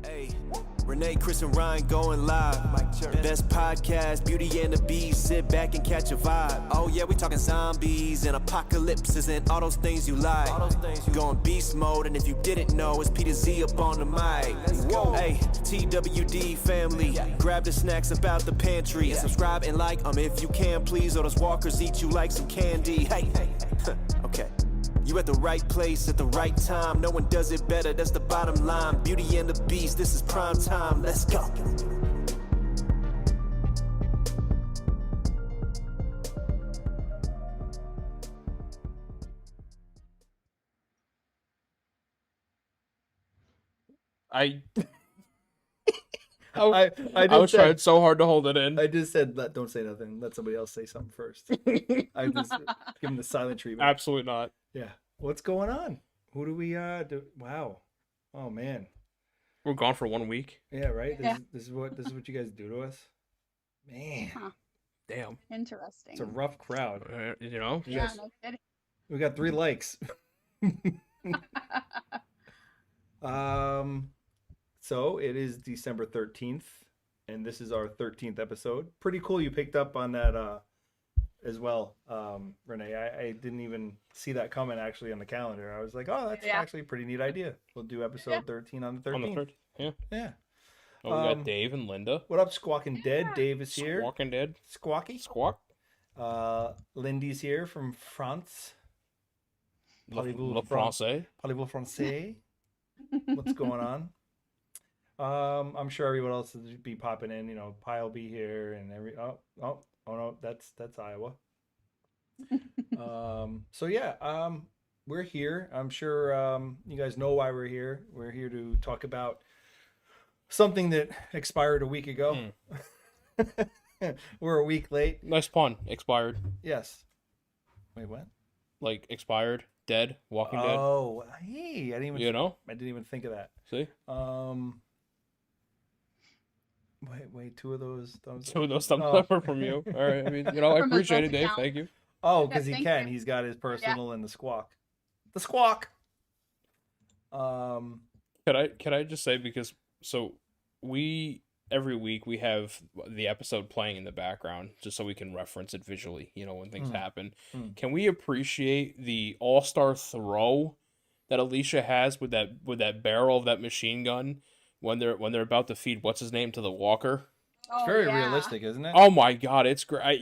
Hey, Renee, Chris, and Ryan going live. Best podcast, Beauty and the Beast. Sit back and catch a vibe. Oh yeah, we talking zombies and apocalypses and all those things you like. Going beast mode, and if you didn't know, it's Peter Z up on the mic. Whoa. Hey, TWD family, grab the snacks about the pantry and subscribe and like if you can, please. Or those walkers eat you like some candy. Hey, okay. You at the right place at the right time. No one does it better, that's the bottom line. Beauty and the Beast, this is prime time. Let's go. I was trying so hard to hold it in. I just said, don't say nothing. Let somebody else say something first. I just give him the silent treatment. Absolutely not. Yeah. What's going on? Who do we do? Wow. Oh man. We're gone for 1 week. Yeah. Right. This is what you guys do to us. Man. Huh. Damn. Interesting. It's a rough crowd. You know. Yeah, no kidding. We got 3 likes. So it is December 13th, and this is our 13th episode. Pretty cool you picked up on that as well, Renee. I didn't even see that coming actually on the calendar. I was like, oh, that's actually a pretty neat idea. We'll do episode 13 on the 13th. On the 3rd. Yeah. Yeah. Oh, we got Dave and Linda. What up, Squawking Dead? Dave is here. Squawking Dead. Squawky. Squawk. Lindy's here from France. Le Français. Parlez-vous français? What's going on? I'm sure everyone else will be popping in. You know, Pi will be here, and oh no, that's Iowa. So yeah, we're here. I'm sure you guys know why we're here. We're here to talk about something that expired a week ago. We're a week late. Nice pun. Expired. Yes. Wait, what? Like expired, dead, Walking Dead. Oh, hey, I didn't even. I didn't even think of that. See. Wait, two of those thumbs up are from you. All right. I mean, I appreciate it, Dave. Account. Thank you. Oh, because he can. He's got his personal and the squawk. The squawk. Can I just say, because every week we have the episode playing in the background just so we can reference it visually, when things happen. Can we appreciate the all-star throw that Alicia has with that barrel of that machine gun when they're about to feed what's his name to the walker? It's very realistic, isn't it? Oh my god, it's great.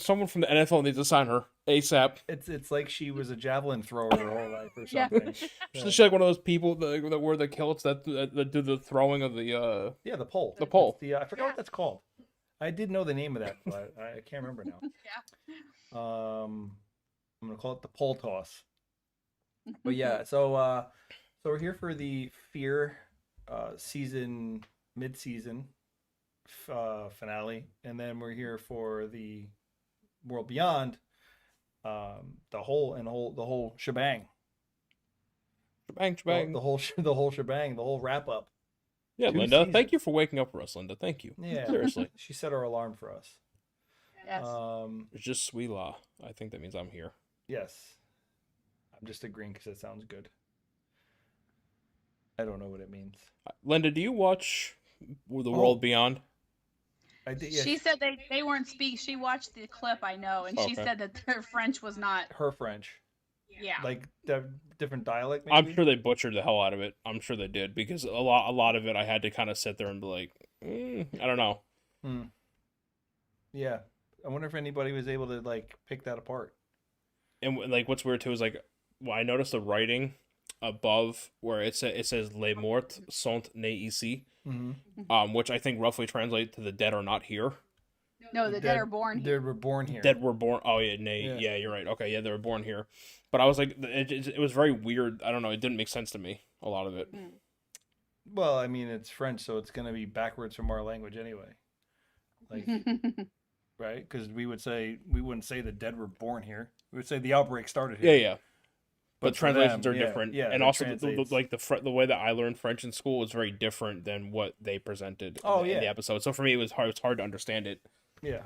Someone from the NFL needs to sign her ASAP. It's like she was a javelin thrower her whole life or something. She's like one of those people that wear the kilts that do the throwing of the the pole. The pole. I forgot what that's called. I did know the name of that, but I can't remember now. I'm gonna call it the pole toss. But yeah, so we're here for the Fear season mid-season finale, and then we're here for the World Beyond, the whole shebang. Shebang. The whole shebang, the whole wrap up. Yeah, Linda, thank you for waking up for us, Linda. Thank you. Yeah, seriously. She set our alarm for us. Yes. It's just sweet law. I think that means I'm here. Yes. I'm just agreeing because it sounds good. I don't know what it means. Linda, do you watch The World Beyond? I did. Yeah. She said they weren't speak. She watched the clip, I know, and she said that their French was not her French. Yeah. Like the different dialect. Maybe? I'm sure they butchered the hell out of it. I'm sure they did, because a lot of it I had to kind of sit there and be like, I don't know. Yeah, I wonder if anybody was able to pick that apart. And what's weird too is I noticed the writing above where it says "Les morts sont nés ici," which I think roughly translates to "the dead are not here." No, the dead are born here. They were born here. Dead were born. Oh yeah, yeah, you're right. Okay, yeah, they were born here. But I was like, it was very weird. I don't know. It didn't make sense to me. A lot of it. Well, I mean, it's French, so it's gonna be backwards from our language anyway. Right? Because we wouldn't say the dead were born here. We would say the outbreak started here. Yeah. But translations are different. Yeah, and also the way that I learned French in school was very different than what they presented in the episode. So for me, it was hard to understand it. Yeah.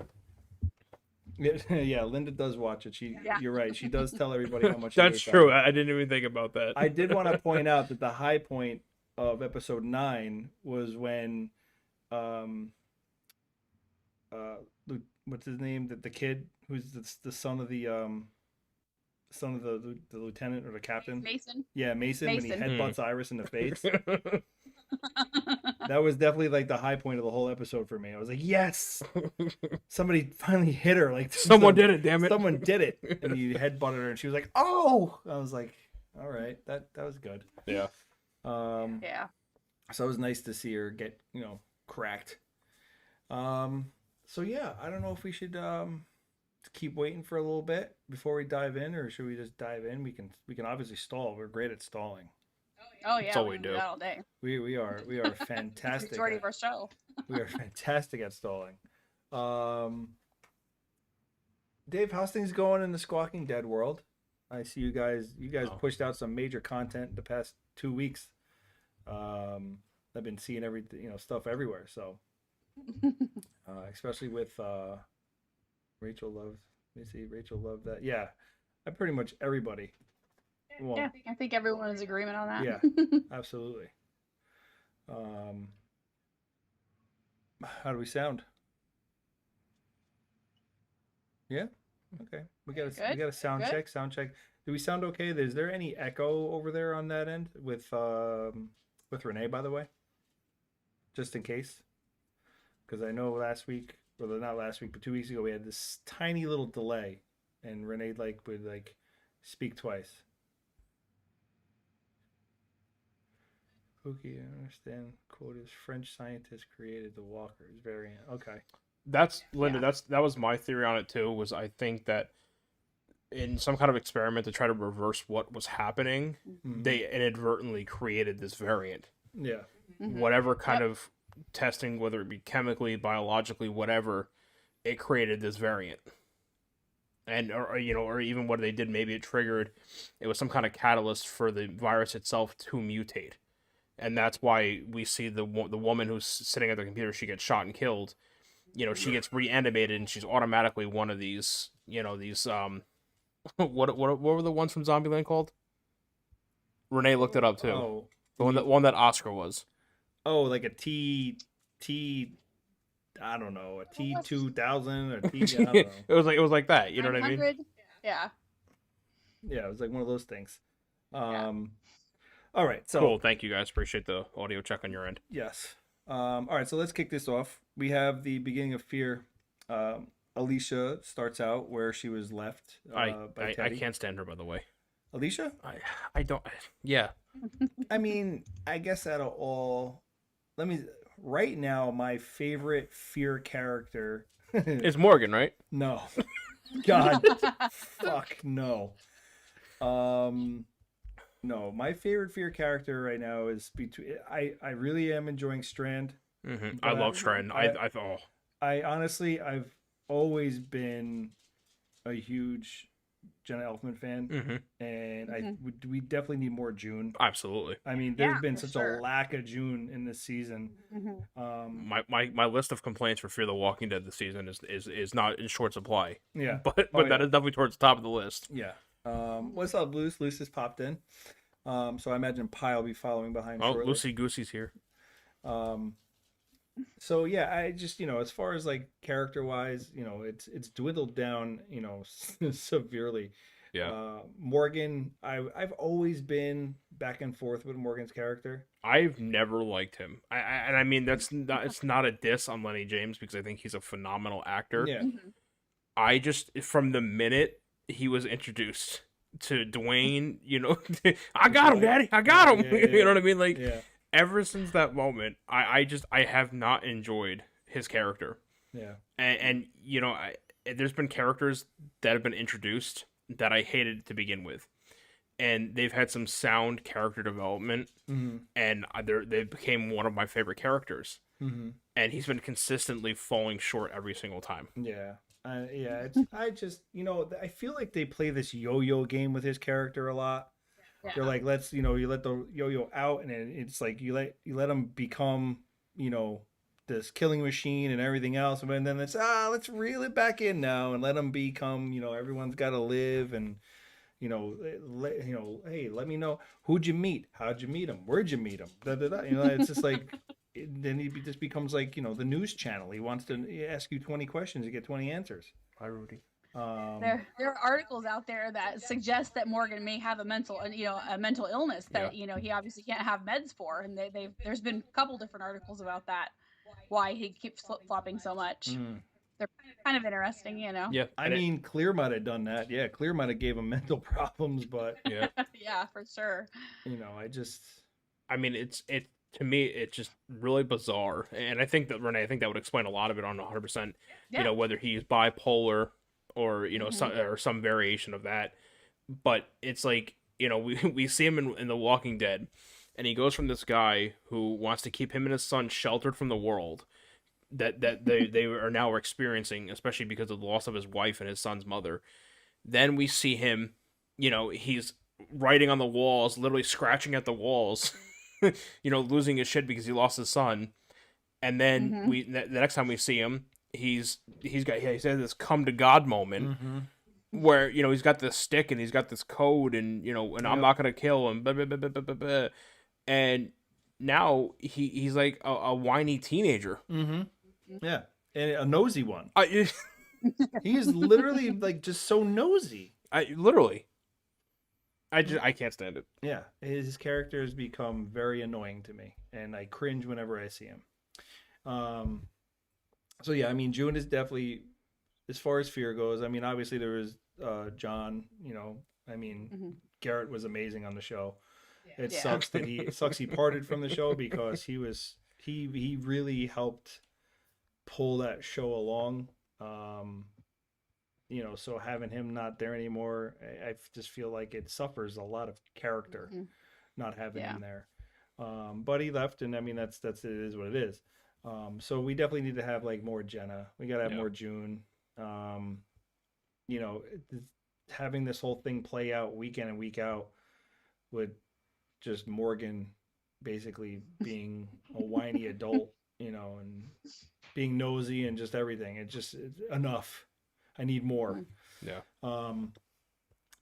Yeah, Linda does watch it. You're right. She does tell everybody how much. That's true. I didn't even think about that. I did want to point out that the high point of episode 9 was when what's his name, the kid who's the son of the lieutenant or the captain. Mason. Yeah, Mason. When he Mason. headbutts Iris in the face. That was definitely like the high point of the whole episode for me. I was like, yes, somebody finally hit her. Like Someone did it, damn it. Someone did it. And he headbutted her, and she was like, oh. I was like, all right, that was good. Yeah. Yeah. So it was nice to see her get, cracked. So yeah, I don't know if we should keep waiting for a little bit before we dive in, or should we just dive in? We can obviously stall. We're great at stalling. Oh yeah, That's all we can do. that all day. We are fantastic. Majority of our show. We are fantastic at stalling. Dave, how's things going in the Squawking Dead world? I see you guys pushed out some major content the past 2 weeks. I've been seeing stuff everywhere. So, especially with Rachel loved. Let me see, Rachel loved that. Yeah, pretty much everybody. Well, Yeah, I think everyone is agreement on that. Yeah, absolutely. How do we sound? Yeah. Okay. We got a sound Good. check. Sound check. Do we sound okay? Is there any echo over there on that end with Renee, by the way? Just in case, because I know last week, or not last week, but 2 weeks ago, we had this tiny little delay, and Renee would speak twice. Pookie, I understand. Quote is French scientists created the walkers variant. Okay. That's Linda. That was my theory on it too. Was I think that in some kind of experiment to try to reverse what was happening, they inadvertently created this variant. Yeah. Whatever kind of testing, whether it be chemically, biologically, whatever, it created this variant. And or even what they did, maybe it was some kind of catalyst for the virus itself to mutate. And that's why we see the woman who's sitting at the computer, she gets shot and killed. She gets reanimated, and she's automatically one of these. What were the ones from Zombieland called? Renee looked it up too. Oh, the one that Oscar was. Oh, like a T. I don't know, a T2000 or T. I don't know. It was like that. You know what I mean? Yeah. Yeah, it was like one of those things. Yeah. All right, so cool. Thank you guys. Appreciate the audio check on your end. Yes. All right, so let's kick this off. We have the beginning of Fear. Alicia starts out where she was left by Teddy. I can't stand her, by the way. Alicia? I don't. Yeah. I mean, I guess out of all, right now, my favorite Fear character It's Morgan, right? No. God. Fuck no. No, my favorite Fear character right now is between. I really am enjoying Strand. Mm-hmm. I love Strand. I honestly, I've always been a huge Jenna Elfman fan, and we definitely need more June. Absolutely. I mean, there's been such a lack of June in this season. My list of complaints for Fear the Walking Dead this season is not in short supply. Yeah, but that is definitely towards the top of the list. Yeah. What's up, Luce? Luce has popped in. So I imagine Pi will be following behind. Oh, Lucy Goosey's here. So yeah, I just as far as like character wise, it's dwindled down, severely. Yeah. Morgan, I've always been back and forth with Morgan's character. I've never liked him. I mean it's not a diss on Lenny James because I think he's a phenomenal actor. Yeah. I just from the minute he was introduced to Dwayne, I got him, Daddy. I got him. Yeah. You know what I mean? Like ever since that moment, I have not enjoyed his character. Yeah. And there's been characters that have been introduced that I hated to begin with. And they've had some sound character development, and they became one of my favorite characters. And he's been consistently falling short every single time. Yeah. I just, I feel like they play this yo-yo game with his character a lot. Yeah. They're like, you let the yo-yo out, and it's like you let him become, this killing machine and everything else, and then it's let's reel it back in now and let him become, everyone's got to live, and Hey, let me know, who'd you meet? How'd you meet him? Where'd you meet him? Da, da, da. It's just like, then he just becomes like, the news channel. He wants to ask you 20 questions to get 20 answers. Hi, Rudy. There are articles out there that suggest that Morgan may have a mental illness that he obviously can't have meds for, and there's been a couple different articles about that, why he keeps flip-flopping so much. They're kind of interesting, Yeah, I mean, Clear might have done that. Yeah, Clear might have gave him mental problems, but yeah, yeah, for sure. I mean, to me, it's just really bizarre, and I think that would explain a lot of it on 100%. Yeah. Whether he's bipolar or some variation of that, but it's like we see him in The Walking Dead, and he goes from this guy who wants to keep him and his son sheltered from the world that they are now experiencing, especially because of the loss of his wife and his son's mother. Then we see him, he's writing on the walls, literally scratching at the walls, losing his shit because he lost his son. And then the next time we see him, he's had this come to God moment where he's got this stick and he's got this code and I'm not gonna kill him, blah, blah, blah, blah, blah, blah. And now he's like a whiny teenager. Yeah, and a nosy one. He's literally like just so nosy. I can't stand it. Yeah, his character has become very annoying to me, and I cringe whenever I see him. So yeah, I mean, June is definitely, as far as fear goes. I mean, obviously there was John. I mean, Garrett was amazing on the show. It sucks that he parted from the show because he really helped pull that show along. So having him not there anymore, I just feel like it suffers a lot of character not having him there. But he left, and I mean that's it is what it is. So we definitely need to have like more Jenna. We gotta have more June. Having this whole thing play out week in and week out with just Morgan basically being a whiny adult, and being nosy and just everything. It's enough. I need more. Yeah.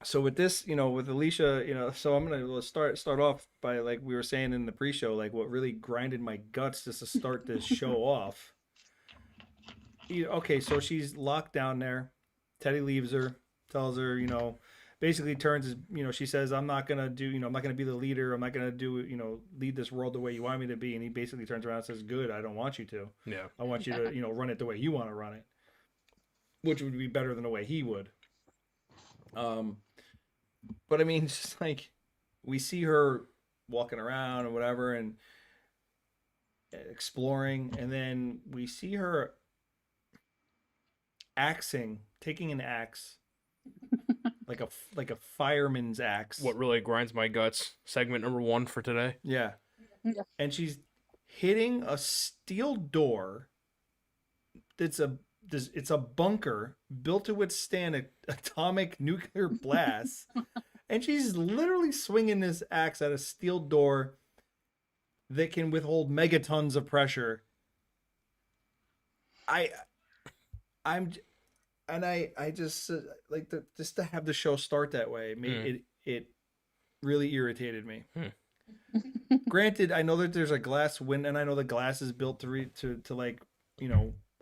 So with this, with Alicia, so I'm gonna start off by, like we were saying in the pre-show, like what really grinded my guts just to start this show off. Okay, so she's locked down there. Teddy leaves her, tells her, basically turns, she says, I'm not gonna do, I'm not gonna be the leader. I'm not gonna do, lead this world the way you want me to be. And he basically turns around and says, good, I don't want you to. Yeah. I want you to, run it the way you want to run it, which would be better than the way he would. But I mean, it's just like we see her walking around or whatever and exploring, and then we see her taking an axe, like a fireman's axe. What really grinds my guts? Segment number 1 for today. Yeah. And she's hitting a steel door. It's a bunker built to withstand atomic nuclear blasts. And she's literally swinging this axe at a steel door that can withhold megatons of pressure. I just like just to have the show start that way. It really irritated me. Granted, I know that there's a glass window, and I know the glass is built to like,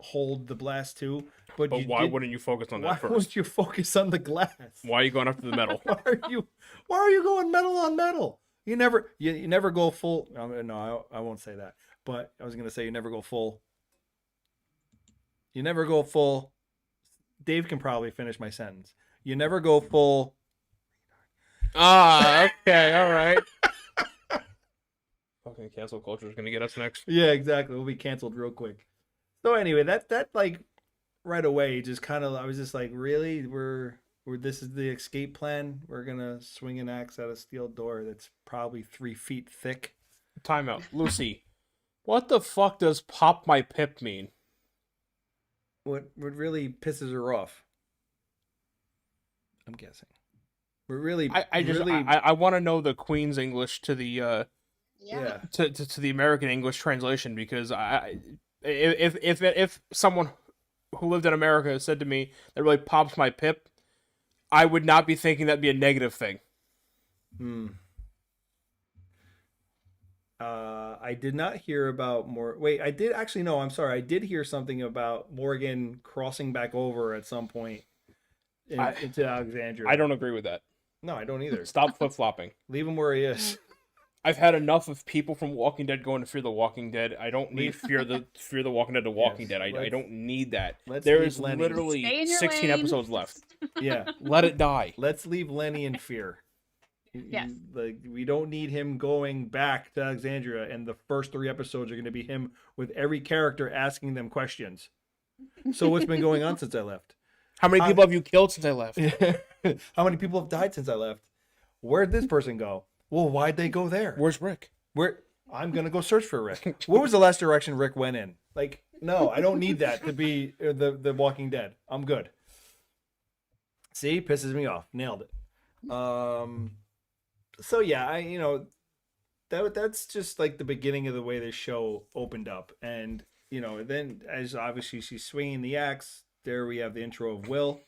hold the blast too. But why wouldn't you focus on that first? Why wouldn't you focus on the glass? Why are you going after the metal? Why are you going metal on metal? You never go full. No, I won't say that. But I was gonna say you never go full. You never go full. Dave can probably finish my sentence. You never go full. Okay, all right. Fucking cancel culture is gonna get us next. Yeah, exactly. We'll be canceled real quick. So anyway, that like right away just kind of, I was just like, really, we're this is the escape plan. We're gonna swing an axe at a steel door that's probably 3 feet thick. Timeout, Lucy. What the fuck does pop my pip mean? What really pisses her off? I'm guessing. We're really. I want to know the Queen's English to the to the American English translation, because if someone who lived in America said to me that really pops my pip, I would not be thinking that'd be a negative thing. I did not hear about more. Wait, I did actually. No, I'm sorry. I did hear something about Morgan crossing back over at some point into Alexandria. I don't agree with that. No, I don't either. Stop flip-flopping. Leave him where he is. I've had enough of people from Walking Dead going to Fear the Walking Dead. I don't need Fear the Walking Dead to Walking Dead. I don't need that. There is literally 16 episodes left. Yeah. Let it die. Let's leave Lenny in fear. Yes. Like, we don't need him going back to Alexandria, and the first 3 episodes are going to be him with every character asking them questions. So what's been going on since I left? How many people have you killed since I left? How many people have died since I left? Where'd this person go? Well, why'd they go there? Where's Rick? I'm gonna go search for Rick. What was the last direction Rick went in? Like, no, I don't need that to be the Walking Dead. I'm good. See, pisses me off. Nailed it. So yeah, that's just like the beginning of the way this show opened up, and then as obviously she's swinging the axe, there we have the intro of Will.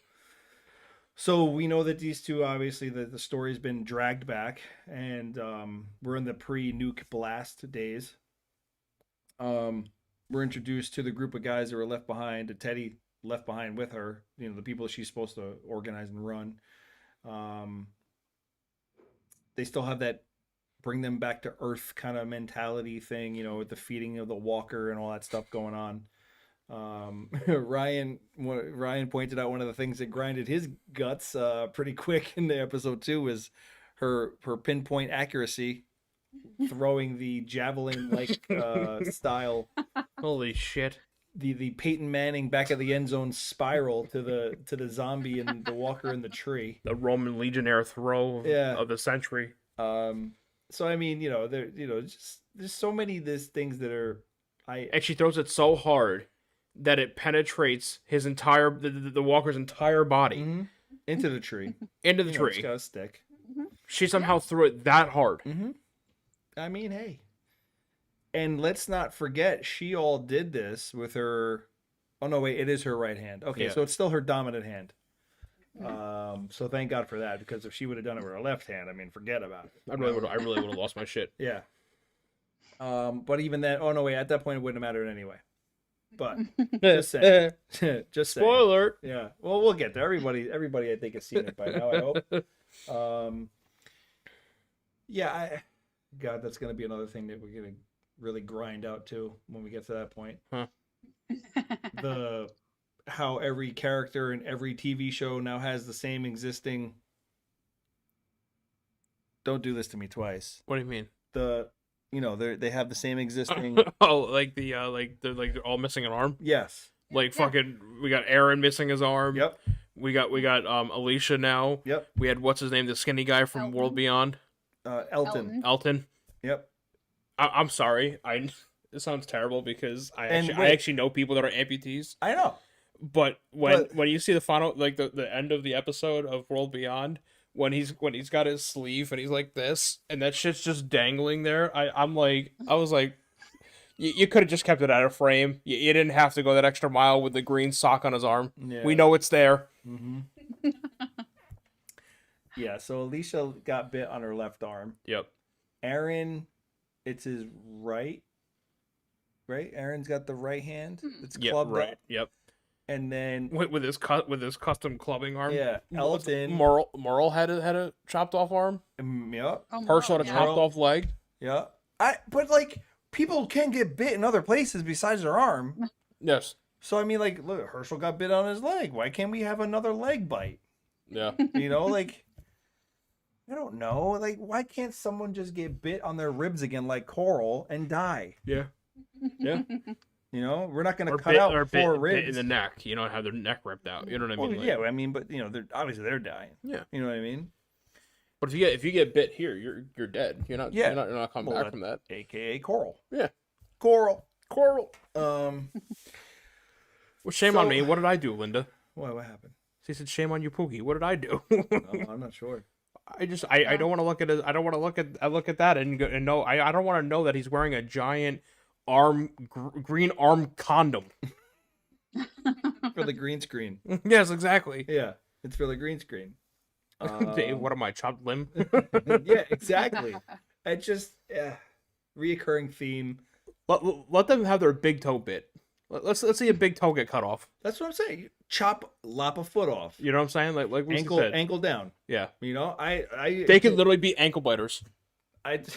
So we know that these two, obviously, the story's been dragged back, and we're in the pre-nuke blast days. We're introduced to the group of guys that were left behind, to Teddy left behind with her, the people she's supposed to organize and run. They still have that bring them back to Earth kind of mentality thing, with the feeding of the walker and all that stuff going on. Ryan pointed out one of the things that grinded his guts pretty quick in the episode 2 was her pinpoint accuracy, throwing the javelin like style. Holy shit. The Peyton Manning back of the end zone spiral to the zombie and the walker in the tree. The Roman legionnaire throw of the century. So I mean, just there's so many things that are and she throws it so hard that it penetrates his entire the walker's entire body into the tree. Into the tree. It's got a stick. She somehow threw it that hard. I mean, hey. And let's not forget, she all did this with her. Oh no, wait, it is her right hand. Okay, so it's still her dominant hand. So thank God for that, because if she would have done it with her left hand, I mean, forget about it. I really would have lost my shit. Yeah. But even then, oh no, wait, at that point it wouldn't have mattered anyway. But just saying. Just saying. Spoiler. Yeah. Well, we'll get there. Everybody I think has seen it by now, I hope. Yeah, God, that's gonna be another thing that we're gonna really grind out too when we get to that point. How every character in every TV show now has the same existing. Don't do this to me twice. What do you mean? They have the same existing. They're all missing an arm. Yes. Like fucking, we got Aaron missing his arm. Yep. We got Alicia now. Yep. We had what's his name, the skinny guy from Elton. World Beyond. Elton. Yep. I'm sorry. It sounds terrible because I actually know people that are amputees. I know. But when you see the final, like the end of the episode of World Beyond, when he's got his sleeve and he's like this, and that shit's just dangling there, I was like, you could have just kept it out of frame. You didn't have to go that extra mile with the green sock on his arm. Yeah. We know it's there. Yeah. So Alicia got bit on her left arm. Yep. Aaron, it's his right. Right. Aaron's got the right hand. It's clubbed up. Yep. And then with his custom clubbing arm. Yeah, Elton. Merle had a chopped off arm. Yep. Herschel had a chopped off leg. Yeah. But like, people can get bit in other places besides their arm. Yes. So I mean, like, look, Herschel got bit on his leg. Why can't we have another leg bite? Yeah. Like, I don't know. Like, why can't someone just get bit on their ribs again, like Coral, and die? Yeah. Yeah. We're not going to cut out 4 ribs bit in the neck. Have their neck ripped out. You know what I mean? Well, yeah, I mean, but they're obviously dying. Yeah. You know what I mean? But if you get bit here, you're dead. You're not coming back from that. AKA Coral. Yeah. Coral. Well, shame on me. What did I do, Linda? What happened? She said, "Shame on you, Pookie." What did I do? No, I'm not sure. I don't want to look at it. I don't want to look at that and know. I don't want to know that he's wearing a giant green arm condom For the green screen. Yes, exactly. Yeah, it's for the green screen. Dave, what am I, chopped limb? Yeah, exactly. It just reoccurring theme. Let them have their big toe bit. Let's see a big toe get cut off. That's what I'm saying. Lop a foot off. You know what I'm saying? Like we said. Ankle down. Yeah. You know, They could literally be ankle biters. what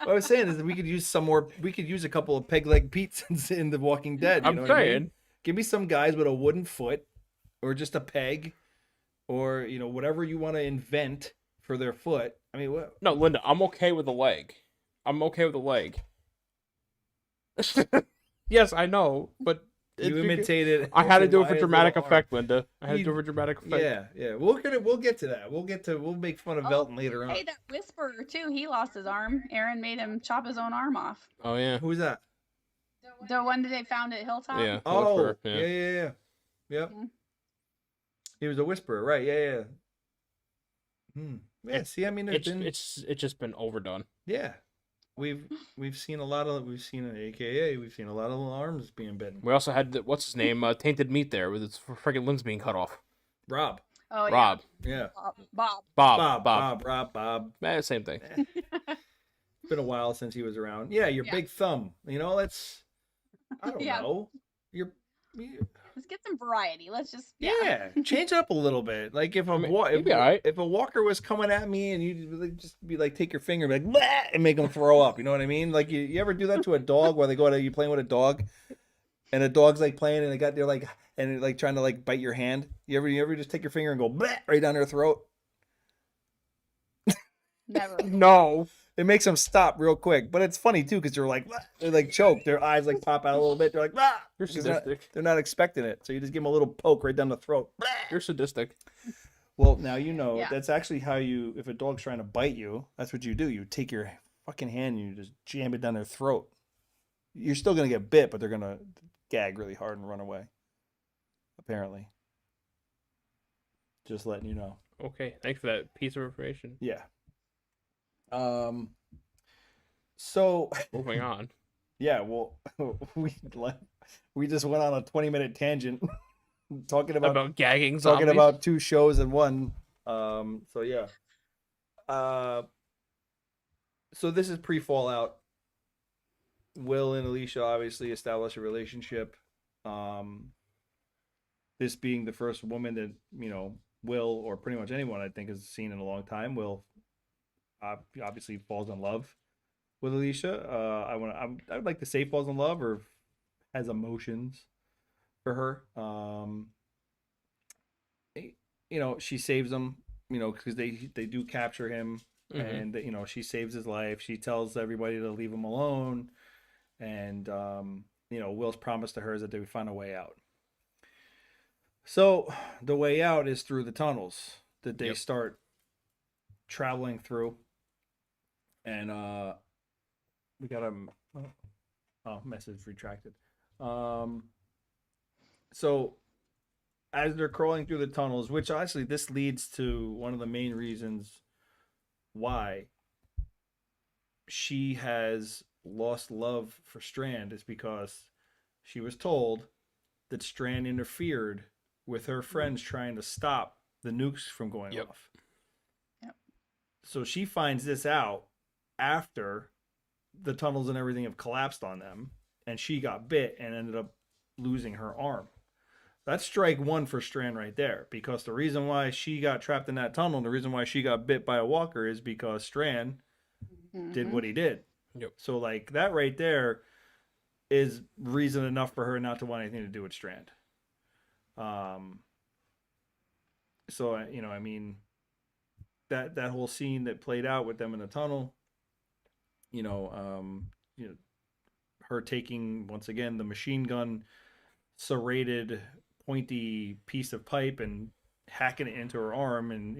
I was saying is that we could use some more. We could use a couple of peg leg Pete's in The Walking Dead. You know I'm what I saying. mean? Give me some guys with a wooden foot, or just a peg, or whatever you want to invent for their foot. I mean, what? No, Linda, I'm okay with a leg. I'm okay with a leg. Yes, I know, but You imitated. I had to do it for Wyatt's dramatic little effect, arm. Linda. I had to do it for dramatic effect. Yeah. We'll get to that. We'll make fun of Velton later on. Hey, that Whisperer too. He lost his arm. Aaron made him chop his own arm off. Oh yeah. Who's that? The one that they found at Hilltop. Yeah. Oh, Whisperer, yeah. Yep. Mhm. He was a whisperer, right? Yeah. Yeah. See, I mean, It's just been overdone. yeah. We've seen a lot of an AKA. We've seen a lot of arms being bitten. We also had what's his name, tainted meat there with its freaking limbs being cut off. Rob. Oh yeah. Rob. Yeah. Bob. Same thing. It's been a while since he was around. Yeah, your big thumb. Let's. I don't know. Let's get some variety. Let's just change it up a little bit. Like if if a walker was coming at me and you just be like, take your finger and be like, "Bleh," and make them throw up. You know what I mean? Like you ever do that to a dog while you playing with a dog, and a dog's like playing and they're like trying to like bite your hand. You ever just take your finger and go "Bleh," right down their throat? never. No. It makes them stop real quick, but it's funny too because they're like choke. Their eyes like pop out a little bit. They're like, "Ah!" You're sadistic. They're not expecting it, so you just give them a little poke right down the throat. You're sadistic. Well, now that's actually how if a dog's trying to bite you, that's what you do. You take your fucking hand and you just jam it down their throat. You're still gonna get bit, but they're gonna gag really hard and run away. Apparently. Just letting you know. Okay, thanks for that piece of information. Yeah. So Moving on. yeah, well, we just went on a 20-minute tangent talking about gagging zombies. talking about two shows in one. So yeah. So this is pre-Fallout. Will and Alicia obviously establish a relationship. This being the first woman that Will, or pretty much anyone I think has seen in a long time, Will obviously falls in love with Alicia. I would like to say falls in love or has emotions for her. She saves him, because they do capture him, and she saves his life. She tells everybody to leave him alone, and Will's promise to her is that they would find a way out. So the way out is through the tunnels that they start traveling through. And we got a message retracted. So as they're crawling through the tunnels, which actually this leads to one of the main reasons why she has lost love for Strand, is because she was told that Strand interfered with her friends trying to stop the nukes from going off. Yep. So she finds this out after the tunnels and everything have collapsed on them, and she got bit and ended up losing her arm. That's strike one for Strand right there, because the reason why she got trapped in that tunnel, and the reason why she got bit by a walker, is because Strand did what he did. Yep. So like that right there is reason enough for her not to want anything to do with Strand. So I mean, that whole scene that played out with them in the tunnel, her taking once again the machine gun serrated pointy piece of pipe and hacking it into her arm, and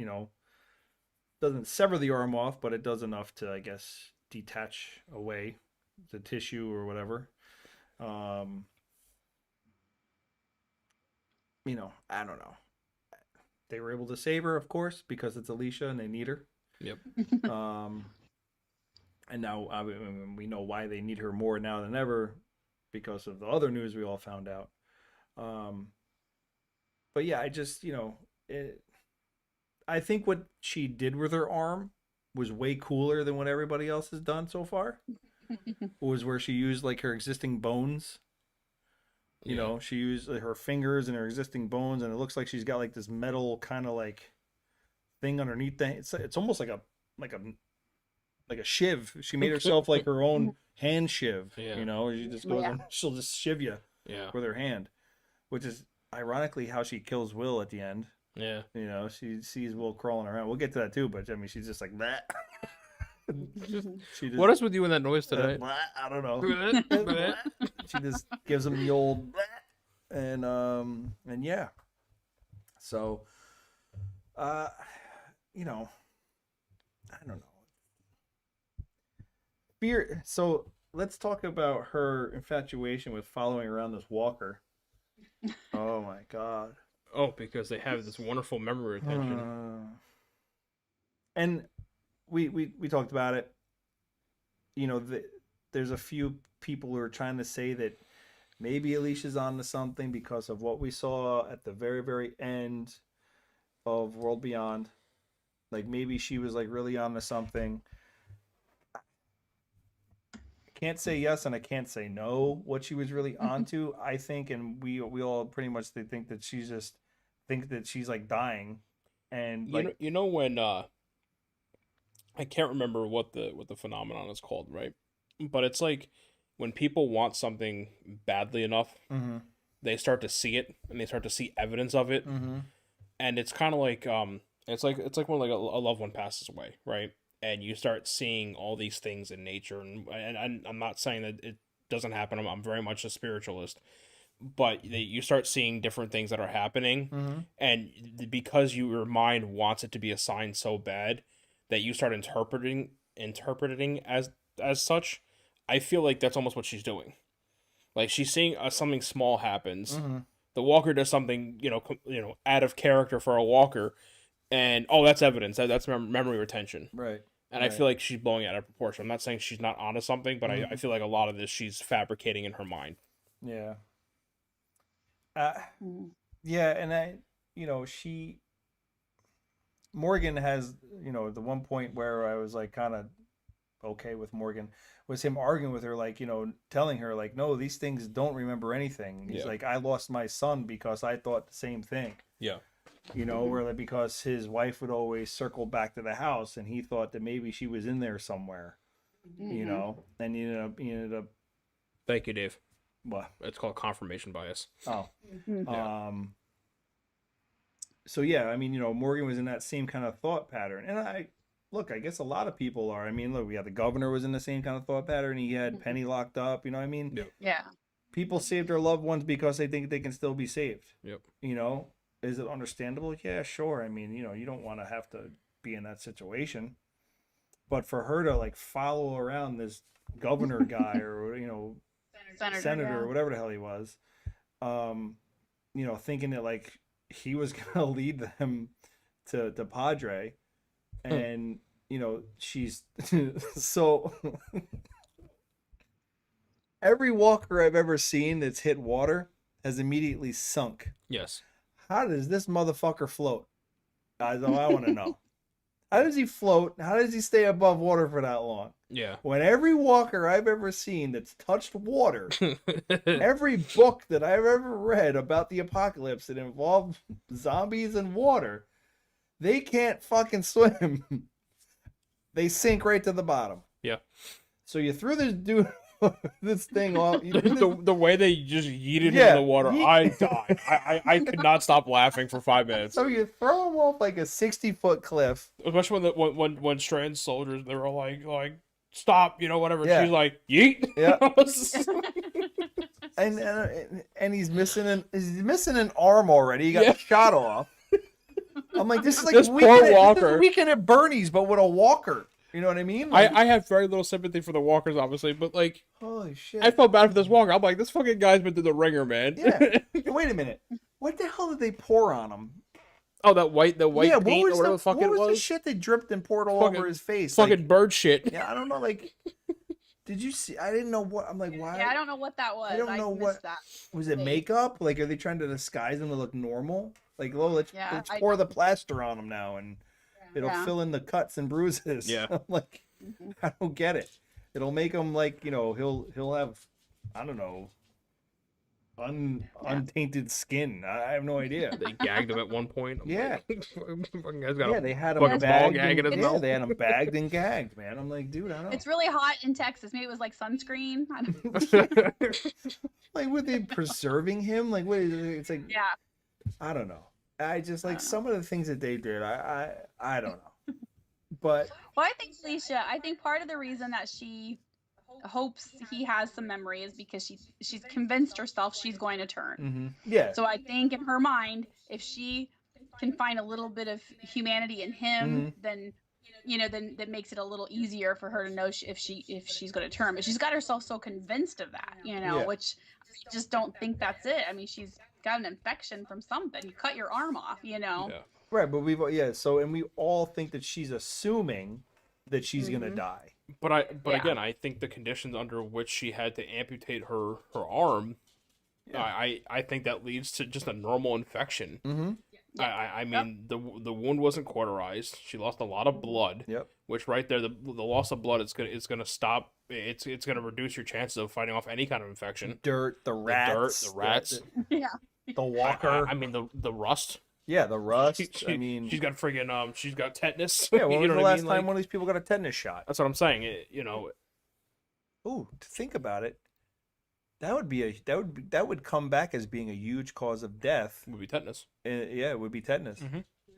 doesn't sever the arm off, but it does enough to, I guess, detach away the tissue or whatever. I don't know. They were able to save her, of course, because it's Alicia and they need her. Yep. And now we know why they need her more now than ever, because of the other news we all found out. But yeah, I just, I think what she did with her arm was way cooler than what everybody else has done so far. Was where she used like her existing bones. You know, she used her fingers and her existing bones, and it looks like she's got like this metal kind of like thing underneath the. It's almost like a shiv. She made herself like her own hand shiv. Yeah. You know, she just goes and she'll just shiv you. Yeah. With her hand, which is ironically how she kills Will at the end. Yeah. You know, she sees Will crawling around. We'll get to that too, but I mean, she's just like that. What is with you in that noise today? I don't know. She just gives him the old and yeah. So, you know, I don't know. Fear. So let's talk about her infatuation with following around this walker. Oh my God. Oh, because they have this wonderful memory retention. And we talked about it. You know, there's a few people who are trying to say that maybe Alicia's on to something because of what we saw at the very, very end of World Beyond. Like maybe she was like really on to something. I can't say yes and I can't say no what she was really onto. I think, and we all pretty much think that she's just think that she's like dying. And like, you know when I can't remember what the phenomenon is called, right? But it's like when people want something badly enough, they start to see it and they start to see evidence of it, and it's kind of like it's like when like a loved one passes away, right? And you start seeing all these things in nature, and I'm not saying that it doesn't happen. I'm very much a spiritualist, but you start seeing different things that are happening, and because your mind wants it to be a sign so bad that you start interpreting as such. I feel like that's almost what she's doing. Like she's seeing something small happens. The walker does something, you know, out of character for a walker, and that's evidence. That's memory retention. Right. And right. I feel like she's blowing it out of proportion. I'm not saying she's not onto something, but I feel like a lot of this she's fabricating in her mind. Yeah. Yeah, and Morgan has, the one point where I was like kind of okay with Morgan was him arguing with her, like, telling her like, no, these things don't remember anything. He's like, I lost my son because I thought the same thing. Yeah. Where like, because his wife would always circle back to the house and he thought that maybe she was in there somewhere, and he ended up. Thank you, Dave. What? It's called confirmation bias. Oh. So yeah, I mean, Morgan was in that same kind of thought pattern. And I guess a lot of people are. I mean, look, we had the governor was in the same kind of thought pattern. He had Penny locked up, what I mean? Yep. Yeah. People save their loved ones because they think they can still be saved. Yep. Is it understandable? Yeah, sure. I mean, you don't want to have to be in that situation. But for her to like follow around this governor guy or, senator or whatever the hell he was, thinking that like he was going to lead them to Padre, and she's so every walker I've ever seen that's hit water has immediately sunk. Yes. How does this motherfucker float? I want to know. How does he float? How does he stay above water for that long? Yeah. When every walker I've ever seen that's touched water, every book that I've ever read about the apocalypse that involved zombies and water, they can't fucking swim. They sink right to the bottom. Yeah. So you threw this dude, this thing off. The way they just yeeted him in the water, I died. I could not stop laughing for 5 minutes. So you throw him off like a 60-foot cliff. Especially when Strand's soldiers, they were like, stop, whatever. Yeah. She's like, yeet. Yeah. and he's missing an arm already. He got shot off. I'm like, this is like this poor walker. Weekend at Bernie's, but with a walker. You know what I mean? Like, I have very little sympathy for the walkers, obviously, but like, holy shit, I felt bad for this walker. I'm like, this fucking guy's been through the ringer, man. Yeah. Wait a minute. What the hell did they pour on him? Oh, that white paint or whatever the fuck it was. What was the shit they dripped and poured all over his face? Fucking bird shit. Yeah, I don't know. Like, did you see? I didn't know what. I'm like, why? Yeah, I don't know what that was. I don't know what. That. Was it makeup? Like, are they trying to disguise him to look normal? Like, well, let's pour the plaster on him now, and it'll fill in the cuts and bruises. Yeah. I'm like, I don't get it. It'll make him like, he'll have, I don't know, untainted skin. I have no idea. They gagged him at one point. Yeah. Fucking guy's got They had him fucking ball bagged. gag in his mouth. They had him bagged and gagged, man. I'm like, dude, I don't know. It's really hot in Texas. Maybe it was like sunscreen. I don't Like, were they preserving him? Like, what? It's like, yeah. I don't know. I just like some of the things that they did. I don't know. But Well, I think Felicia. I think part of the reason that she hopes he has some memory is because she's convinced herself she's going to turn. Yeah. So I think in her mind, if she can find a little bit of humanity in him, then then that makes it a little easier for her to know if she's going to turn. But she's got herself so convinced of that, which I just don't think that's it. I mean, she's got an infection from something. You cut your arm off, Yeah. Right, but and we all think that she's assuming that she's gonna die. But again, I think the conditions under which she had to amputate her arm, I think that leads to just a normal infection. I mean, the wound wasn't cauterized. She lost a lot of blood. Yep. Which right there, the loss of blood is gonna stop. It's gonna reduce your chances of fighting off any kind of infection. The rats. The rats. The walker. I mean the rust. Yeah, the rust. I mean, she's got friggin' she's got tetanus. Yeah, when was the last time like, one of these people got a tetanus shot? That's what I'm saying. Ooh, to think about it, that would come back as being a huge cause of death. Would be tetanus. It would be tetanus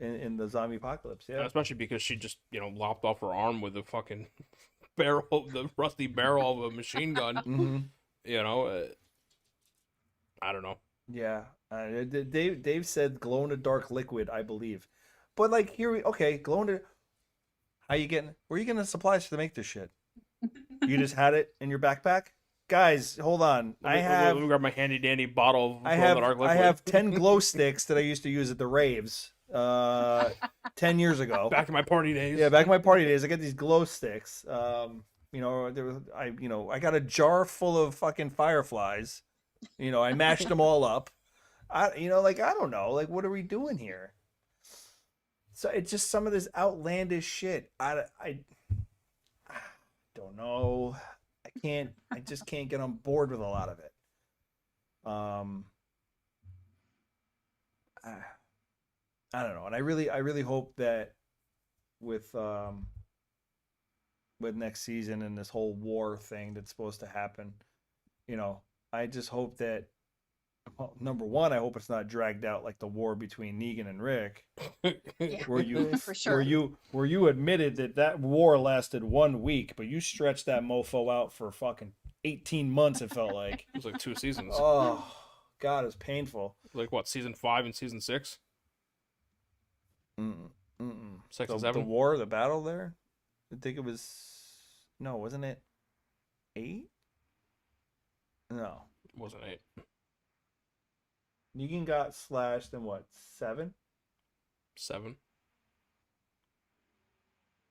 in the zombie apocalypse. Yeah, especially because she just lopped off her arm with a fucking the rusty barrel of a machine gun. I don't know. Yeah, Dave said glow in the dark liquid, I believe, but like glow in the. Where are you getting the supplies to make this shit? You just had it in your backpack, guys. Hold on, let me grab my handy dandy bottle of glow in the dark liquid. I have 10 glow sticks that I used to use at the raves 10 years ago. Back in my party days. Yeah, back in my party days, I got these glow sticks. I got a jar full of fucking fireflies. I mashed them all up. I don't know. Like, what are we doing here? So it's just some of this outlandish shit. I don't know. I just can't get on board with a lot of it. I don't know. And I really hope that with next season and this whole war thing that's supposed to happen, I just hope that, well, number one, I hope it's not dragged out like the war between Negan and Rick, where you for sure. where you admitted that war lasted 1 week, but you stretched that mofo out for fucking 18 months. It felt like it was like 2 seasons. Oh God, it was painful. Like what, season 5 and season 6? 6 and 7. The battle there. I think it was wasn't it 8? No, it wasn't 8. Negan got slashed in what, 7? 7.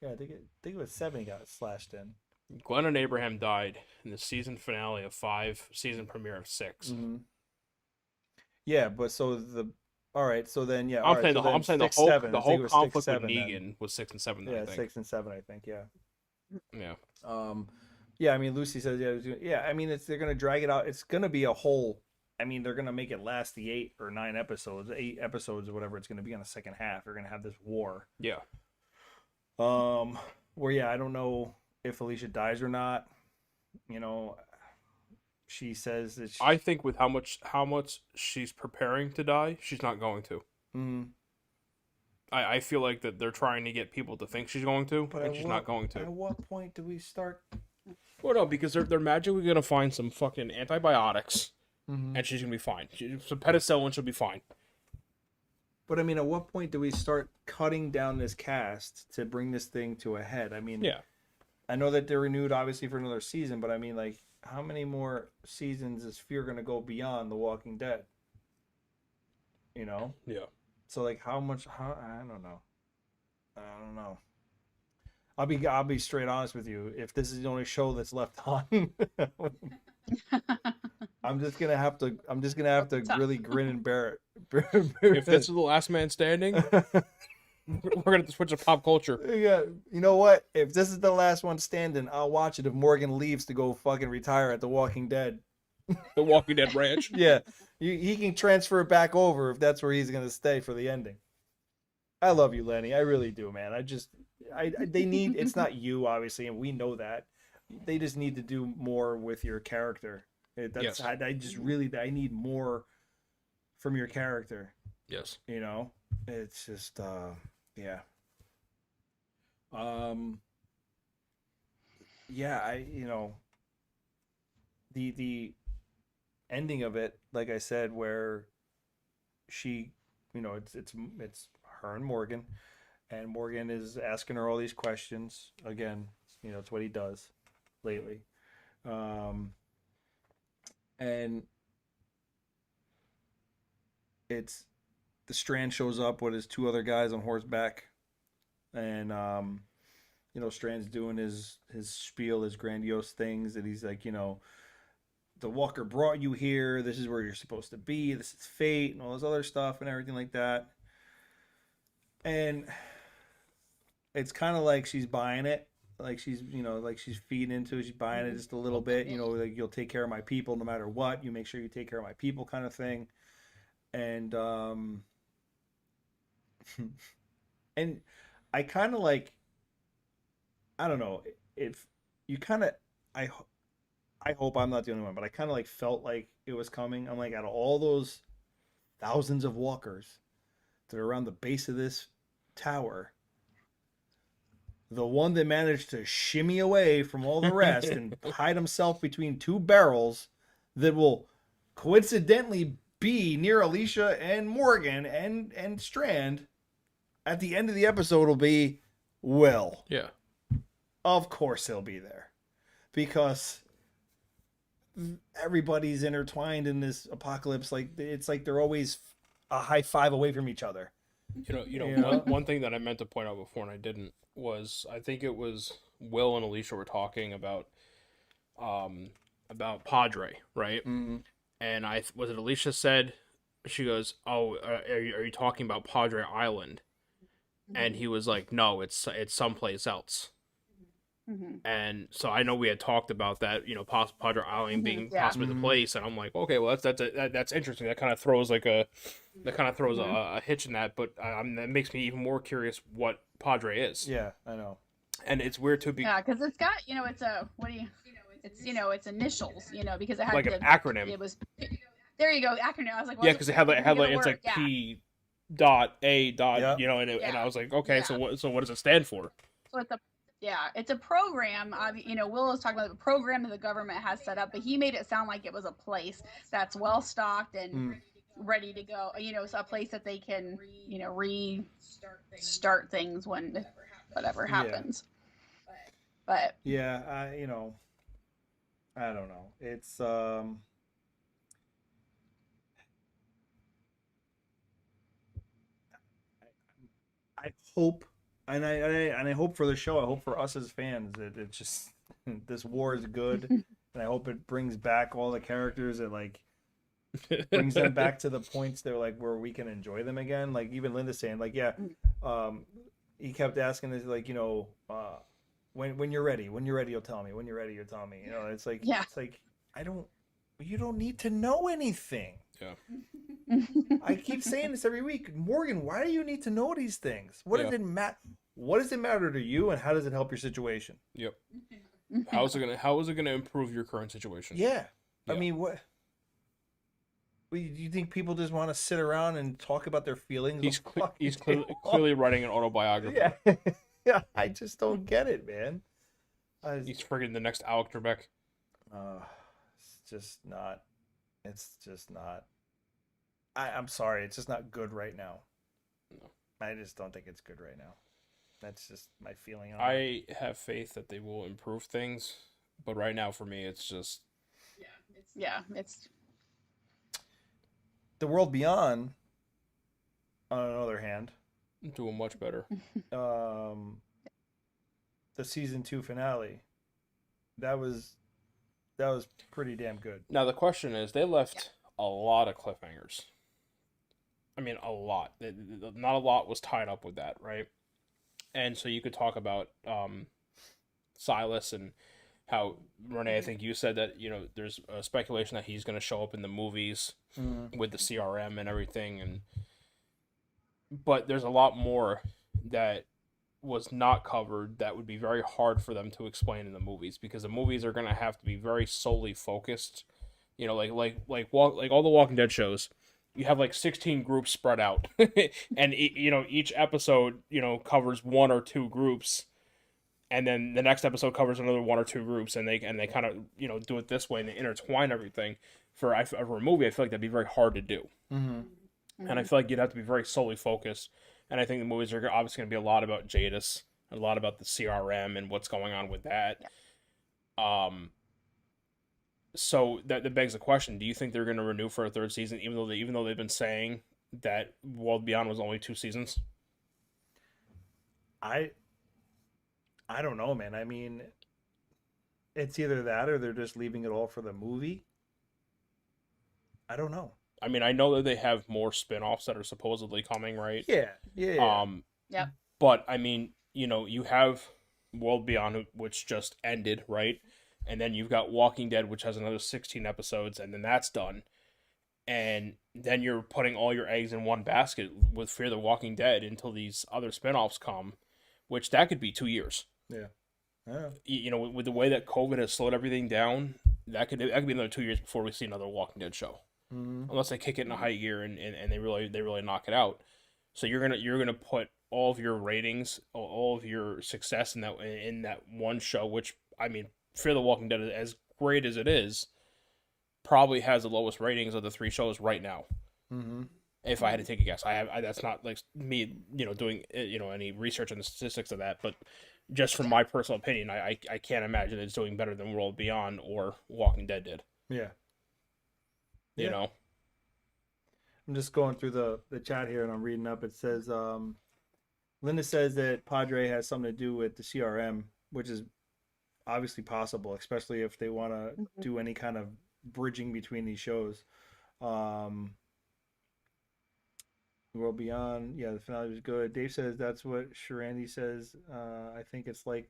Yeah, I think it was 7 he got slashed in. Glenn and Abraham died in the season finale of 5, season premiere of 6. Yeah, but so all right, so then yeah. I'm saying the whole conflict with Negan then was 6 and 7. Yeah, I think. 6 and 7, I think. Yeah. Yeah. Yeah. I mean, Lucy says yeah. I mean, they're gonna drag it out. It's gonna be a whole. I mean, they're gonna make it last the 8 or 9 episodes, 8 episodes or whatever it's gonna be on the second half. They're gonna have this war. Yeah. Where I don't know if Alicia dies or not. She says that I think with how much she's preparing to die, she's not going to. I feel like that they're trying to get people to think she's going to, and she's not going to. At what point do we start? Well, no, because they're magically gonna find some fucking antibiotics, and she's gonna be fine. Some penicillin, she'll be fine. But I mean, at what point do we start cutting down this cast to bring this thing to a head? I mean, yeah. I know that they're renewed obviously for another season, but I mean, like, how many more seasons is Fear gonna go beyond The Walking Dead? Yeah. So like, how much? I don't know. I'll be straight honest with you. If this is the only show that's left on, I'm just gonna have to really grin and bear If this is the last man standing, we're gonna switch to pop culture. Yeah, you know what? If this is the last one standing, I'll watch it if Morgan leaves to go fucking retire at The Walking Dead. The Walking Dead ranch. Yeah, he can transfer it back over if that's where he's gonna stay for the ending. I love you, Lenny. I really do, man. They need. It's not you, obviously, and we know that. They just need to do more with your character. Yes. I need more from your character. Yes. You know, it's just yeah. Yeah, the ending of it, like I said, where she, it's her and Morgan is asking her all these questions again. It's what he does lately, and it's the Strand shows up with his two other guys on horseback, and Strand's doing his spiel, his grandiose things that he's like, the Walker brought you here. This is where you're supposed to be. This is fate and all this other stuff and everything like that. And it's kind of like she's buying it. Like she's feeding into it. She's buying it just a little bit. Like, you'll take care of my people no matter what. You make sure you take care of my people, kind of thing. And and I kind of like, I don't know if you kind of, I hope I'm not the only one, but I kind of like felt like it was coming. I'm like, out of all those thousands of walkers that are around the base of this tower, the one that managed to shimmy away from all the rest and hide himself between two barrels that will coincidentally be near Alicia and Morgan and Strand at the end of the episode will be Will. Yeah. Of course he'll be there. Because everybody's intertwined in this apocalypse. Like, it's like they're always a high five away from each other. One thing that I meant to point out before and I didn't was, I think it was Will and Alicia were talking about Padre, right? Mm-hmm. And was it Alicia said, she goes, "Oh, are you talking about Padre Island?" And he was like, "No, it's someplace else." Mm-hmm. And so I know we had talked about that, Padre Island being possibly the place, and I'm like, okay, well that's interesting. That kind of throws a hitch in that, but that makes me even more curious what Padre is. Yeah, I know. And it's weird to be because it's got it's initials, because it had like an acronym. It was there you go, acronym. I was like, yeah, because it had it's like P dot A dot, yep. And I was like, okay, so what does it stand for? So it's a program. Will was talking about the program that the government has set up, but he made it sound like it was a place that's well stocked and ready to go. So a place that they can, restart things when whatever happens. But yeah, I don't know. It's I hope. And I hope for the show. I hope for us as fans that it's just this war is good, and I hope it brings back all the characters and like brings them back to the points they're like where we can enjoy them again. Like even Linda saying like, he kept asking us like, when you're ready, you'll tell me. When you're ready, you'll tell me. It's like it's like you don't need to know anything. Yeah. I keep saying this every week. Morgan, why do you need to know these things? What does it matter? What does it matter to you, and how does it help your situation? Yep. How is it gonna improve your current situation? Yeah. I mean, what? Do you think people just want to sit around and talk about their feelings? He's clearly writing an autobiography. Yeah. Yeah. I just don't get it, man. He's friggin' the next Alec Trebek. It's just not. It's just not. I'm sorry. It's just not good right now. No. I just don't think it's good right now. That's just my feeling on it. I have faith that they will improve things, but right now for me, it's just. It's. The World Beyond, on another hand, doing much better. The season 2 finale, that was pretty damn good. Now the question is, they left a lot of cliffhangers. I mean, a lot. Not a lot was tied up with that, right? And so you could talk about Silas and how Renee. I think you said that there's a speculation that he's going to show up in the movies with the CRM and everything, but there's a lot more that was not covered that would be very hard for them to explain in the movies, because the movies are going to have to be very solely focused. Like all the Walking Dead shows, you have like 16 groups spread out, and each episode covers one or two groups, and then the next episode covers another one or two groups, and they kind of do it this way, and they intertwine everything. For a movie, I feel like that'd be very hard to do, and I feel like you'd have to be very solely focused. And I think the movies are obviously going to be a lot about Jadis, a lot about the CRM and what's going on with that. Yeah. So that begs the question: do you think they're going to renew for a third season, even though they've been saying that World Beyond was only 2 seasons? I don't know, man. I mean, it's either that or they're just leaving it all for the movie. I don't know. I mean, I know that they have more spin-offs that are supposedly coming, right? Yeah. Yeah. But I mean, you have World Beyond, which just ended, right? And then you've got Walking Dead, which has another 16 episodes, and then that's done. And then you're putting all your eggs in one basket with Fear the Walking Dead until these other spin-offs come, which that could be 2 years. Yeah. With the way that COVID has slowed everything down, that could be another 2 years before we see another Walking Dead show. Unless they kick it in a high gear and they really knock it out. So you're gonna put all of your ratings, all of your success in that one show, which, I mean, Fear the Walking Dead, as great as it is, probably has the lowest ratings of the 3 shows right now. If I had to take a guess, that's not like me doing any research on the statistics of that, but just from my personal opinion, I can't imagine it's doing better than World Beyond or Walking Dead did. Yeah. You know, I'm just going through the chat here and I'm reading up. It says Linda says that Padre has something to do with the CRM, which is obviously possible, especially if they want to do any kind of bridging between these shows. World Beyond, yeah, the finale was good. Dave says that's what Sharandi says. I think it's like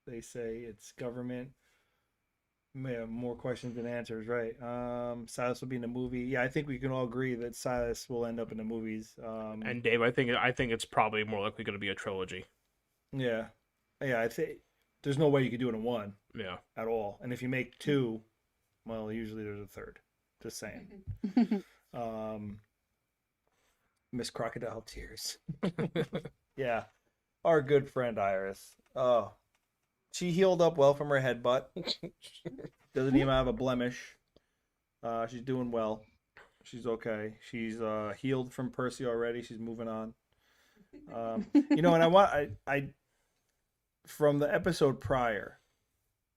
they say it's government. May have more questions than answers, right? Silas will be in the movie. Yeah, I think we can all agree that Silas will end up in the movies. And Dave, I think it's probably more likely going to be a trilogy. Yeah, I think there's no way you could do it in one. Yeah, at all. And if you make 2, well, usually there's a third. Just saying. Miss Crocodile Tears. Yeah, our good friend Iris. Oh. She healed up well from her headbutt. Doesn't even have a blemish. She's doing well. She's okay. She's healed from Percy already. She's moving on. And I from the episode prior,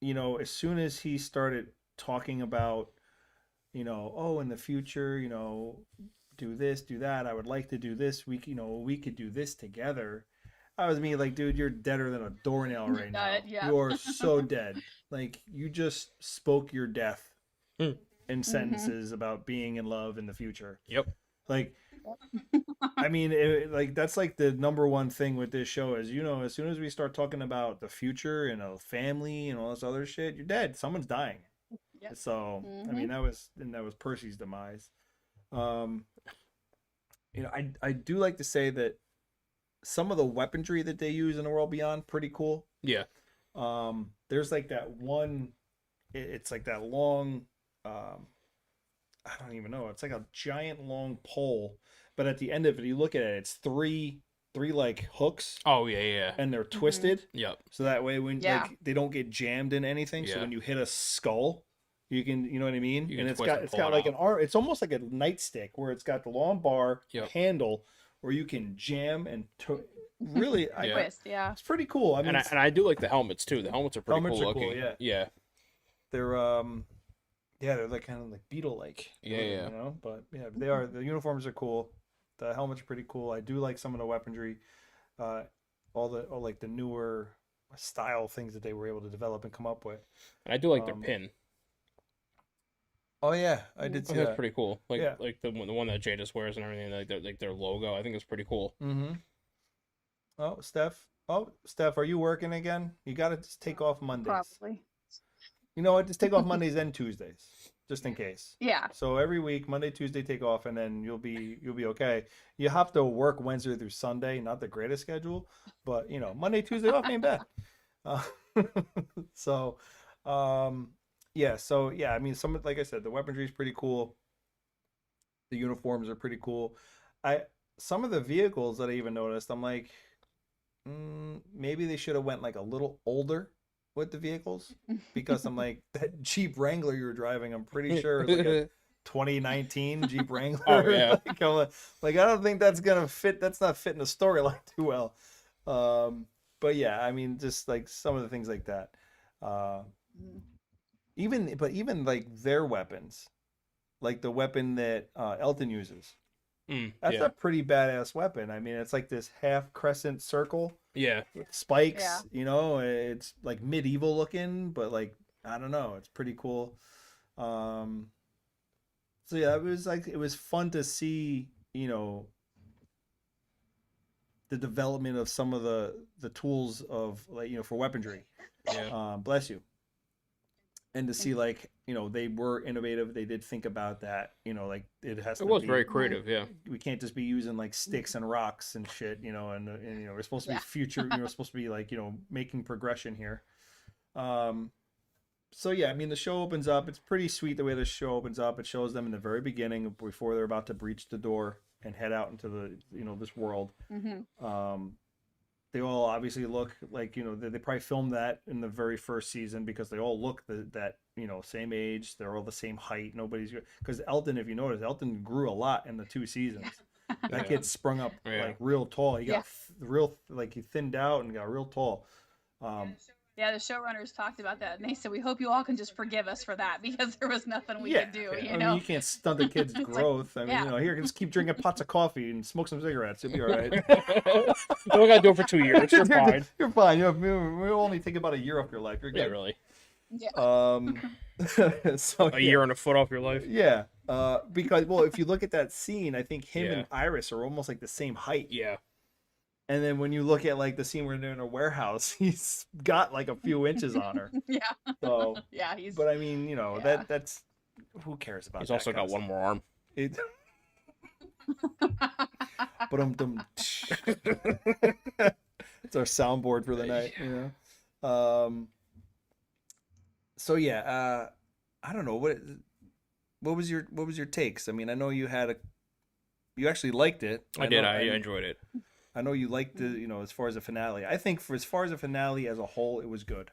as soon as he started talking about, in the future, do this, do that. I would like to do this. We could do this together. I was like, dude, you're deader than a doornail right now. Yeah. You are so dead. Like, you just spoke your death in sentences about being in love in the future. Yep. Like, I mean, that's like the number one thing with this show is, as soon as we start talking about the future and a family and all this other shit, you're dead. Someone's dying. Yep. So, I mean, that was Percy's demise. I do like to say that some of the weaponry that they use in the World Beyond, pretty cool. Yeah. There's like that one, it's like that long, I don't even know. It's like a giant long pole, but at the end of it, you look at it, it's three like hooks. Oh yeah. And they're twisted. Yep. So that way like they don't get jammed in anything. Yeah. So when you hit a skull, you can, you know what I mean? You and can it's got like an arm. It's almost like a nightstick where it's got the long bar handle where you can jam and really twist. Yeah. It's pretty cool. I mean, and I do like the helmets too. The helmets are pretty cool looking. Cool, yeah. They're they're like kind of like beetle-like. Yeah. But yeah, they are. The uniforms are cool. The helmets are pretty cool. I do like some of the weaponry, all the newer style things that they were able to develop and come up with. And I do like their pin. Oh yeah, I did I see think that's that. pretty cool. Like Yeah. like the one that Jadis wears and everything, like their logo. I think it's pretty cool. Mm-hmm. Oh, Steph. Oh, Steph, are you working again? You got to just take off Mondays. Probably. You know what? Just take off Mondays and Tuesdays, just in case. Yeah. So every week, Monday, Tuesday, take off, and then you'll be okay. You have to work Wednesday through Sunday. Not the greatest schedule, but Monday, Tuesday off ain't bad. Uh, so, yeah. So yeah, I mean, like I said, the weaponry is pretty cool. The uniforms are pretty cool. I Some of the vehicles that I even noticed, I'm like, maybe they should have went like a little older with the vehicles, because I'm like, that Jeep Wrangler you were driving, I'm pretty sure it's like a 2019 Jeep Wrangler. Oh yeah. like I don't think that's gonna fit. That's not fitting the storyline too well. But yeah, I mean, just like some of the things like that. Uh, even like their weapons, like the weapon that Elton uses. That's Yeah. a pretty badass weapon. I mean, it's like this half crescent circle Yeah. with spikes. Yeah. It's like medieval looking, but like I don't know, it's pretty cool. So yeah, it was fun to see, the development of some of the tools of, like, for weaponry. Yeah. Bless you. And to see, like, they were innovative. They did think about that. Like it has. It was very creative. Yeah. We can't just be using like sticks and rocks and shit. And we're supposed to be Yeah. future. We're supposed to be like making progression here. So yeah, I mean, the show opens up. It's pretty sweet the way the show opens up. It shows them in the very beginning before they're about to breach the door and head out into the this world. They all obviously look like, they probably filmed that in the very first season, because they all look that same age. They're all the same height. Nobody's, because Elton, if you notice, Elton grew a lot in the 2 seasons. That kid sprung up like real tall. He got real, like, he thinned out and got real tall. Yeah, the showrunners talked about that, and they said, "We hope you all can just forgive us for that, because there was nothing we could do." I mean, you can't stunt a kid's growth. I mean, here, just keep drinking pots of coffee and smoke some cigarettes. You'll be all right. You only gotta do it for 2 years. You're fine. You're fine. We'll only take about a year off your life. You're good. Yeah, really. Yeah. So A year and a foot off your life. Yeah. Because, well, if you look at that scene, I think him and Iris are almost like the same height. Yeah. And then when you look at like the scene where they're in a warehouse, he's got like a few inches on her. Yeah. So Yeah, he's. But I mean, that's, who cares about he's that? also got one more arm. But it's our soundboard for the night, So yeah, I don't know what was your takes. I mean, I know you actually liked it. I did. I enjoyed it. I know you liked the, as far as the finale. I think as far as the finale as a whole, it was good.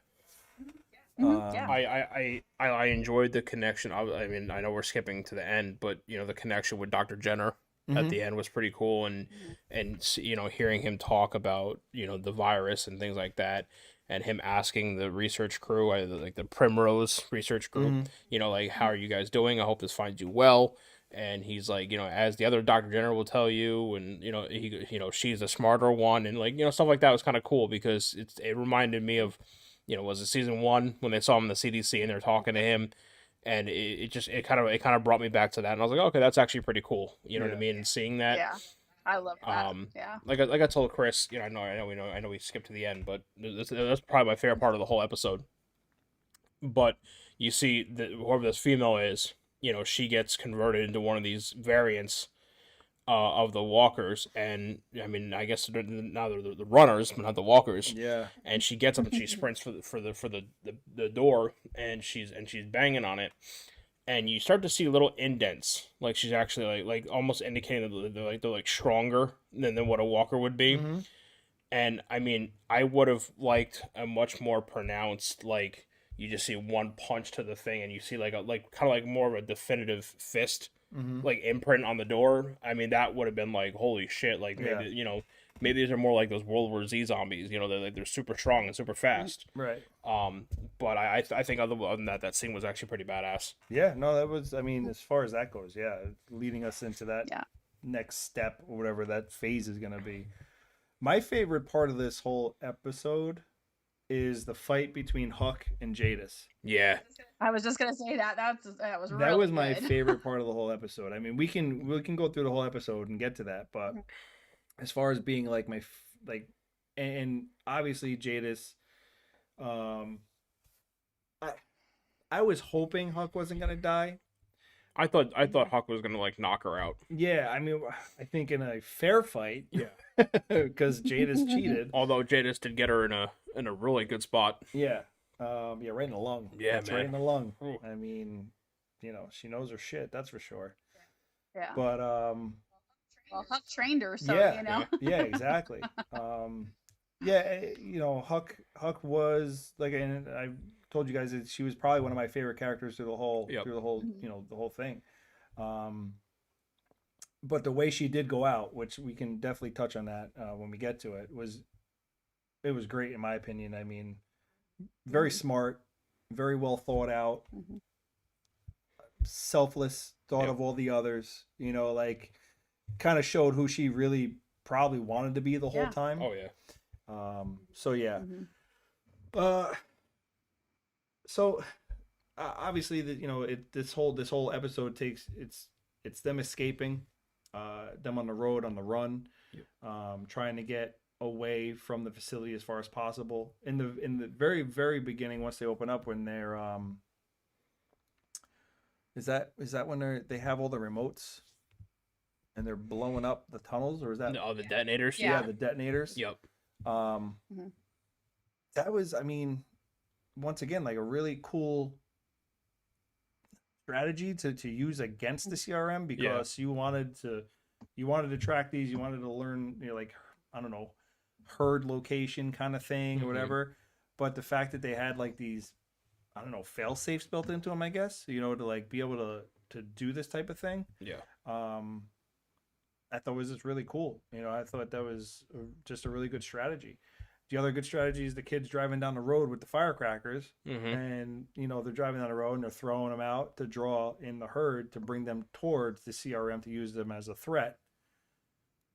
I enjoyed the connection. I mean, I know we're skipping to the end, but the connection with Dr. Jenner at the end was pretty cool, and hearing him talk about the virus and things like that, and him asking the research crew, like the Primrose research crew, like, how are you guys doing? I hope this finds you well. And he's like, as the other Dr. Jenner will tell you, and she's the smarter one, and like, stuff like that was kind of cool, because it reminded me of, was it season 1 when they saw him in the CDC and they're talking to him, and it kind of brought me back to that, and I was like, okay, that's actually pretty cool. You know what I mean? And seeing that, I love that. Yeah. Like I told Chris, I know we skipped to the end, but that's probably my favorite part of the whole episode. But you see that whoever this female is, she gets converted into one of these variants of the walkers, and I mean, I guess now they're the runners, but not the walkers. Yeah. And she gets up and she sprints for the door, and she's banging on it, and you start to see little indents, like she's actually like almost indicating that they're stronger than what a walker would be. Mm-hmm. And I mean, I would have liked a much more pronounced, like, you just see one punch to the thing, and you see kind of more of a definitive fist, like, imprint on the door. I mean, that would have been like, holy shit! Like, maybe maybe these are more like those World War Z zombies. They're super strong and super fast. Right. But I think other than that scene was actually pretty badass. Yeah. No, that was. I mean, as far as that goes, yeah, leading us into that next step or whatever that phase is gonna be. My favorite part of this whole episode is the fight between Huck and Jadis. Yeah. I was just gonna say that. That was really That was my good. favorite part of the whole episode. I mean, we can go through the whole episode and get to that, but as far as being like and obviously Jadis, I was hoping Huck wasn't gonna die. I thought Huck was gonna like knock her out. Yeah, I mean, I think in a fair fight, Yeah. because Jadis cheated. Although Jadis did get her in a really good spot. Yeah, yeah, right in the lung. Yeah, That's man. right in the lung. Ooh. I mean, she knows her shit. That's for sure. Yeah. But well, Huck trained her, so yeah, yeah, exactly. Yeah, Huck was like, and I told you guys that she was probably one of my favorite characters through the whole the whole thing. But the way she did go out, which we can definitely touch on that when we get to it, was great in my opinion. I mean, very smart, very well thought out, selfless, thought of all the others. Like kind of showed who she really probably wanted to be the whole time. Oh yeah. So yeah. So obviously this whole episode takes it's them escaping, them on the road, on the run, trying to get away from the facility as far as possible. In the very, very beginning, once they open up, when they're is that when they have all the remotes and they're blowing up the tunnels, or is that the detonators? yeah, the detonators? Yep. That was, I mean, once again, like a really cool strategy to use against the CRM, because you wanted to track these, you wanted to learn, like, I don't know, herd location kind of thing or whatever. But the fact that they had like these, I don't know, fail safes built into them, I guess, to like be able to do this type of thing. Yeah. I thought was just really cool. I thought that was just a really good strategy. The other good strategy is the kids driving down the road with the firecrackers, and they're driving down the road and they're throwing them out to draw in the herd to bring them towards the CRM to use them as a threat,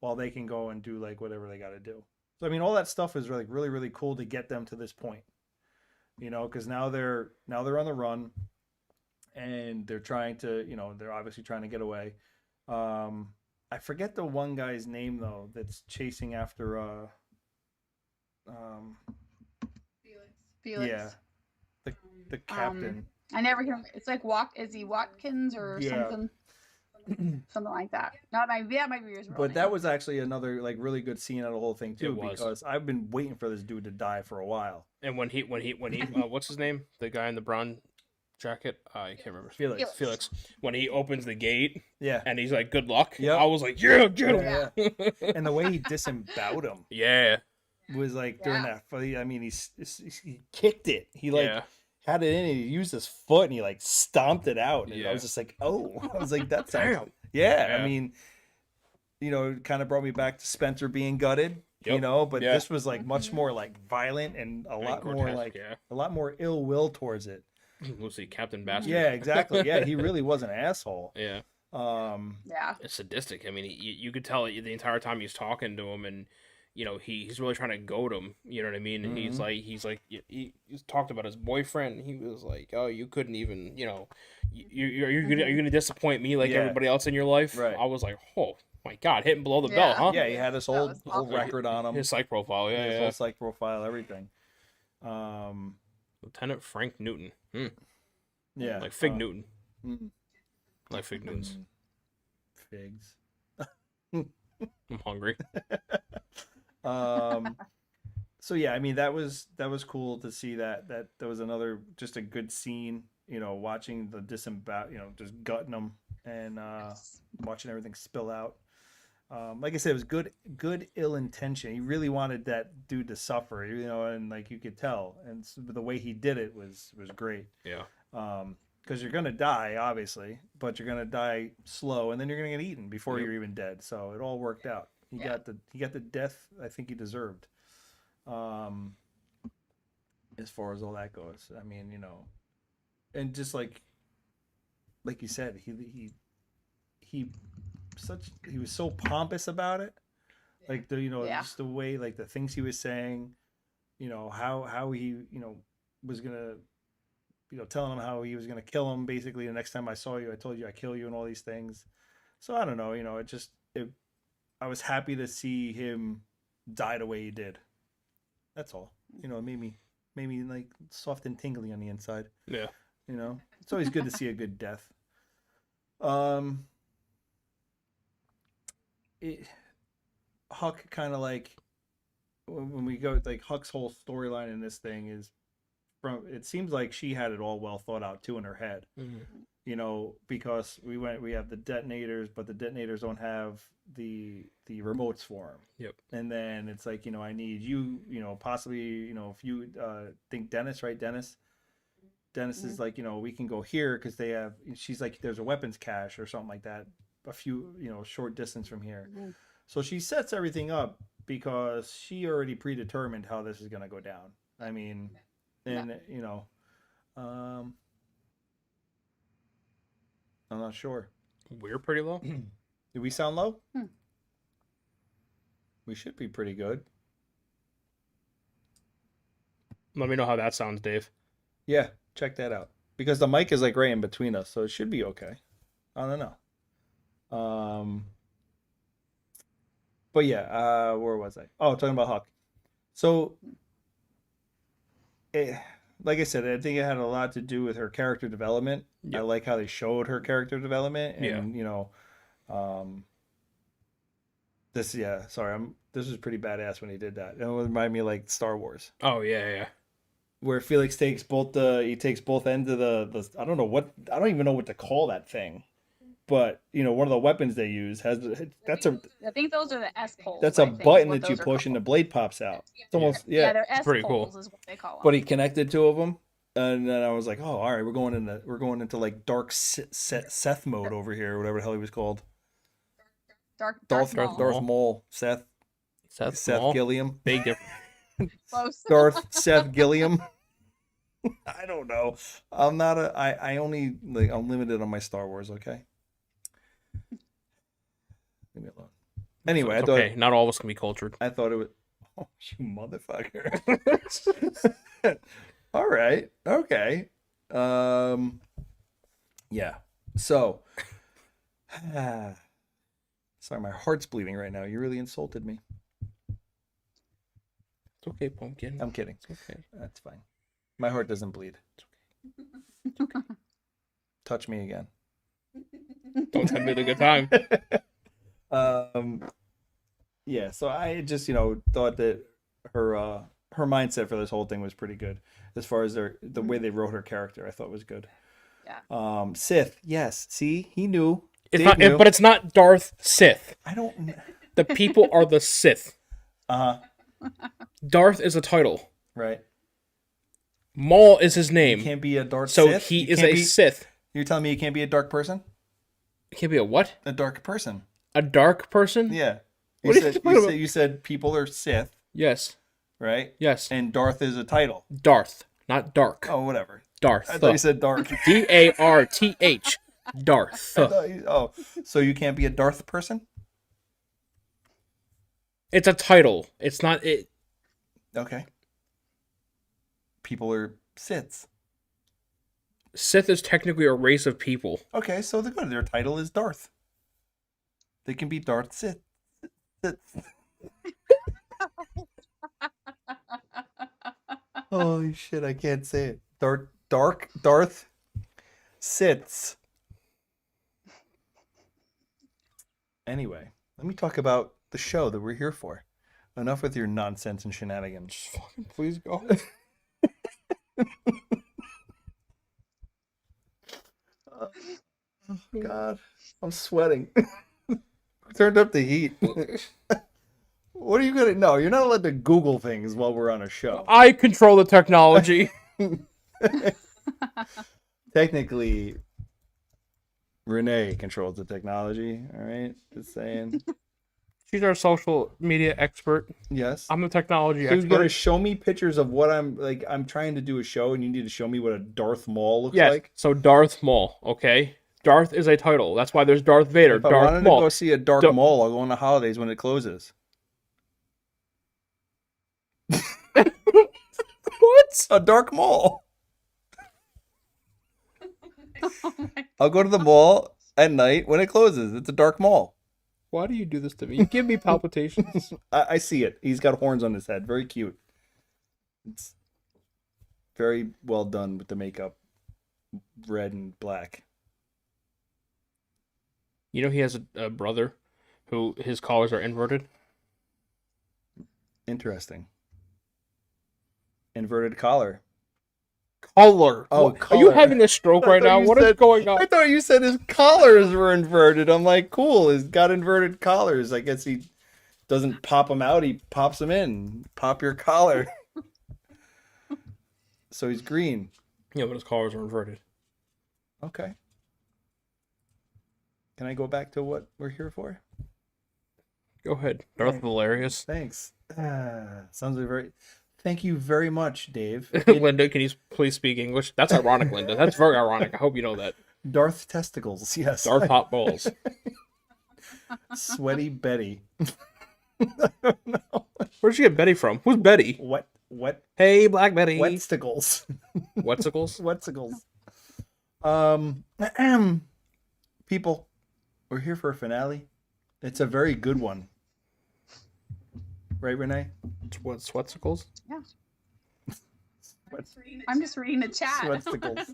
while they can go and do like whatever they got to do. So I mean, all that stuff is like really, really cool to get them to this point, because now they're on the run, and they're trying to, they're obviously trying to get away. I forget the one guy's name though that's chasing after Felix. Yeah, the captain. I never hear. It's like Is he Watkins or something? Something like that. That might be his real But name. that was actually another like really good scene out of the whole thing too, It was. because I've been waiting for this dude to die for a while. And when he what's his name? The guy in the brown jacket? I can't remember. Felix. When he opens the gate, Yeah, and he's like, "Good luck." Yep. I was like, "Yeah, get him." yeah. And the way he disemboweled him Yeah. was like during that fight. I mean, he kicked it. He like had it in. And he used his foot and he like stomped it out. And I was just like, oh, I was like, that's Damn. Yeah, I mean, it kind of brought me back to Spencer being gutted. But this was like much more like violent and a lot more like a lot more ill will towards it. We'll see, Captain Bastard. Yeah, exactly. Yeah, he really was an asshole. Yeah. Yeah. It's sadistic. I mean, you could tell the entire time he's talking to him, and he's really trying to goad him. You know what I mean? And he's like he's talked about his boyfriend. He was like, "Oh, you couldn't even, you're gonna disappoint me like everybody else in your life." Right. I was like, "Oh my God, hitting below the belt, huh?" Yeah, he had this whole record on him. His psych profile, His whole psych profile, everything. Lieutenant Frank Newton. Yeah, Like Fig Newton. Like Fig Newtons. Figs. I'm hungry. So yeah, I mean that was cool to see that was another just a good scene, watching the just gutting them and watching everything spill out. Like I said, it was good ill intention. He really wanted that dude to suffer, and like you could tell, and so the way he did it was great. Yeah. Because you're gonna die, obviously, but you're gonna die slow, and then you're gonna get eaten before you're even dead. So it all worked out. He got the death I think he deserved. As far as all that goes, I mean, and just like you said, he was so pompous about it, like just the way, like the things he was saying, how he, was gonna, telling him how he was gonna kill him. Basically, the next time I saw you, I told you I kill you, and all these things. So I don't know, I was happy to see him die the way he did. That's all. It made me like soft and tingly on the inside. Yeah. It's always good to see a good death. Huck kind of like, when we go, like, Huck's whole storyline in this thing is it seems like she had it all well thought out too in her head. Because we have the detonators, but the detonators don't have the remotes for them. Yep. And then it's like, I need you, possibly, if you think Dennis, right? Dennis is like, we can go here because she's like, there's a weapons cache or something like that, a few, short distance from here. So she sets everything up because she already predetermined how this is going to go down. I mean, and, I'm not sure. We're pretty low. Do we sound low? We should be pretty good. Let me know how that sounds, Dave. Yeah, check that out. Because the mic is like right in between us, so it should be okay. I don't know. But yeah, where was I? Oh, talking about Huck. So, like I said, I think it had a lot to do with her character development. Yep. I like how they showed her character development, and this was pretty badass when he did that. It reminded me of like Star Wars. Oh yeah. Where Felix takes both ends of the I don't even know what to call that thing. But one of the weapons they use I think those are the S poles. That's a button that you push and the blade pops out. It's almost they're S pretty poles cool. Is what they call them. But he connected two of them, and then I was like, oh, all right, we're going into like dark Seth mode over here, or whatever the hell he was called. Darth Maul. Seth Maul? Gilliam. Big difference. Close. Darth Seth Gilliam. I don't know. I'm not I only I'm limited on my Star Wars. Okay. Leave me alone. Anyway, it's okay. Not all of us can be cultured. I thought it was. Oh, you motherfucker! All right. Okay. Yeah. So. Sorry, my heart's bleeding right now. You really insulted me. It's okay, pumpkin. I'm kidding. It's okay. That's fine. My heart doesn't bleed. It's okay. Touch me again. Don't tell me a good time. Yeah, so I just, thought that her mindset for this whole thing was pretty good. As far as the way they wrote her character, I thought was good. Yeah. Sith, yes. See, he knew. It's not, but it's not Darth Sith. I don't. The people are the Sith. Darth is a title. Right. Maul is his name. He can't be a Darth so Sith. He is a Sith. You're telling me he can't be a dark person? He can't be a what? A dark person. A dark person? Yeah. You said people are Sith. Yes. Right? Yes. And Darth is a title. Darth, not dark. Oh, whatever. Darth. I thought you said dark. Darth. Darth. So you can't be a Darth person? It's a title. It's not it. Okay. People are Siths. Sith is technically a race of people. Okay, so they're good. Their title is Darth. They can be Darth Sith. Holy shit, I can't say it. Darth Siths. Anyway, let me talk about the show that we're here for. Enough with your nonsense and shenanigans. Just fucking please go. Oh, God, I'm sweating. Turned up the heat. What are you gonna? No, you're not allowed to Google things while we're on a show. I control the technology. Technically, Renee controls the technology. All right, just saying. She's our social media expert. Yes, I'm the technology expert. expert. You gotta show me pictures of what I'm like. I'm trying to do a show, and you need to show me what a Darth Maul looks like. So Darth Maul, okay. Darth is a title. That's why there's Darth Vader. If Darth I wanted Maul. to go see a Darth Maul, I'll go on the holidays when it closes. What? A dark mall. Oh my I'll go to the mall at night when it closes. It's a dark mall. Why do you do this to me? You give me palpitations. I see it. He's got horns on his head. Very cute. It's very well done with the makeup. Red and black. You know he has a brother who his collars are inverted? Interesting. Inverted collar. Collar. Oh, What? Are you collar. having a stroke right I thought now? you What is said- going on? I thought you said his collars were inverted. I'm like, cool. He's got inverted collars. I guess he doesn't pop them out. He pops them in. Pop your collar. So he's green. Yeah, but his collars are inverted. Okay. Can I go back to what we're here for? Go ahead. Darth Valerius. Thanks. Sounds like very. Thank you very much, Dave. Linda, can you please speak English? That's ironic, Linda. That's very ironic. I hope you know that. Darth testicles. Yes. Darth hot balls. Sweaty Betty. I don't know. Where'd you get Betty from? Who's Betty? What? Hey, Black Betty. Wetsticles. Wetsicles? Wetsticles. People, we're here for a finale. It's a very good one. Right, Renee? What, Swetsicles? Yeah. Wets- I'm just reading the chat. Swetsticles.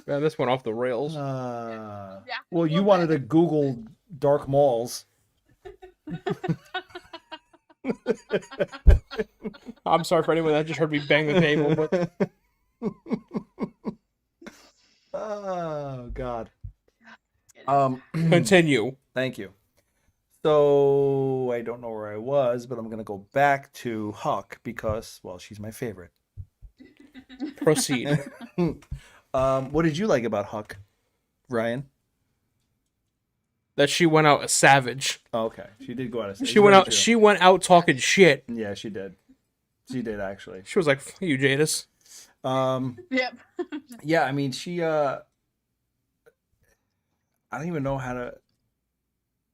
Yeah, this went off the rails. Yeah, Well, a you little wanted bit. to Google dark malls. I'm sorry for anyone that just heard me bang the table, but Oh, God. continue. Thank you. So I don't know where I was, but I'm going to go back to Huck because, well, she's my favorite. Proceed. What did you like about Huck, Ryan? That she went out a savage. Oh, okay. She did go out of She went out. She went out talking shit. Yeah, she did. She did actually. She was like, "Fuck you, Jadis." Yep. Yeah, I mean, I don't even know how to.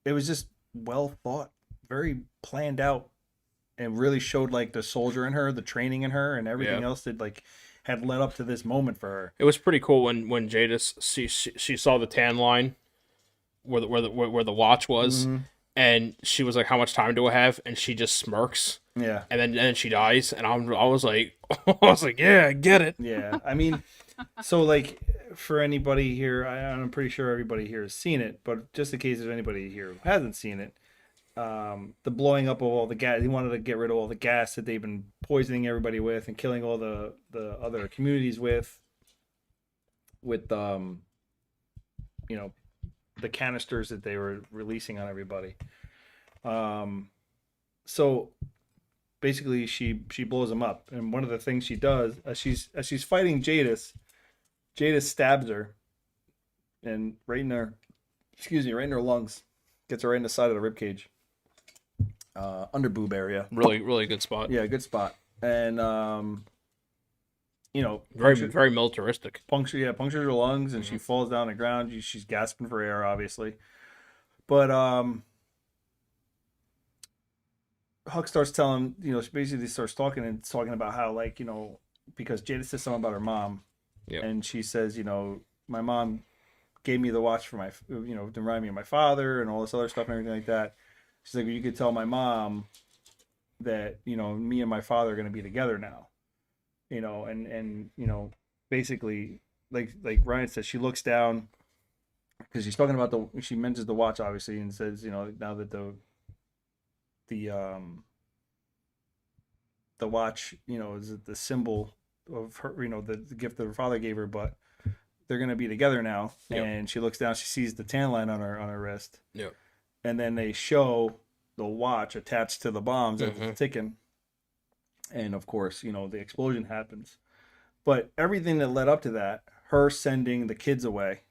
It was just well thought, very planned out, and really showed like the soldier in her, the training in her, and everything Yeah. else that like had led up to this moment for her. It was pretty cool when Jadis she saw the tan line where the watch was, Mhm. and she was like, "How much time do I have?" And she just smirks, Yeah, and then she dies, and I was like, "Yeah, I get it." yeah. I mean, so like for anybody here, I'm pretty sure everybody here has seen it, but just in case there's anybody here who hasn't seen it, the blowing up of all the gas. He wanted to get rid of all the gas that they've been poisoning everybody with and killing all the other communities with you know, the canisters that they were releasing on everybody. So basically she blows them up, and one of the things she does as she's fighting Jadis stabs her, and right in her lungs, gets her right in the side of the rib cage, under boob area. Really, really good spot. Yeah, good spot. And Very militaristic. punctures her lungs, and she falls down on the ground. She's gasping for air, obviously. But Huck starts telling, she basically starts talking about how, like, because Jada says something about her mom. Yep. And she says, my mom gave me the watch for to remind me of my father and all this other stuff and everything like that. She's like, well, you could tell my mom that, me and my father are going to be together now, and basically like Ryan says, she looks down because she's talking about she mentions the watch, obviously, and says, now that the watch, is the symbol of her, the gift that her father gave her, but they're going to be together now. Yep. And she looks down, she sees the tan line on her wrist. Yep. And then they show the watch attached to the bombs as it's ticking. And of course, the explosion happens. But everything that led up to that, her sending the kids away,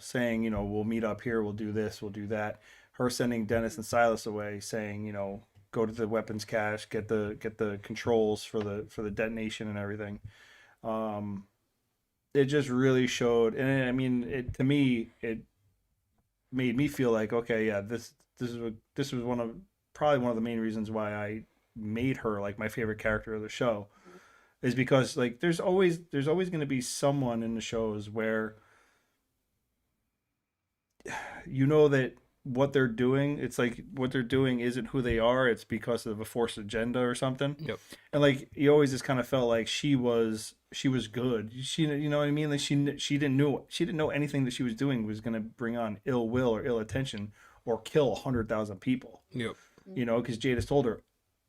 saying, we'll meet up here, we'll do this, we'll do that. Her sending Dennis and Silas away, saying, go to the weapons cache, get the controls for the detonation and everything. It just really showed, and I mean, to me, it made me feel like, okay, yeah, this was probably one of the main reasons why I made her like my favorite character of the show, is because like there's always going to be someone in the shows where you know that what they're doing, it's like what they're doing isn't who they are, it's because of a forced agenda or something. Yep. And like you always just kind of felt like she was good. She, you know what I mean? Like she didn't know anything that she was doing was going to bring on ill will or ill attention or kill 100,000 people. Yep. You know, because Jadis told her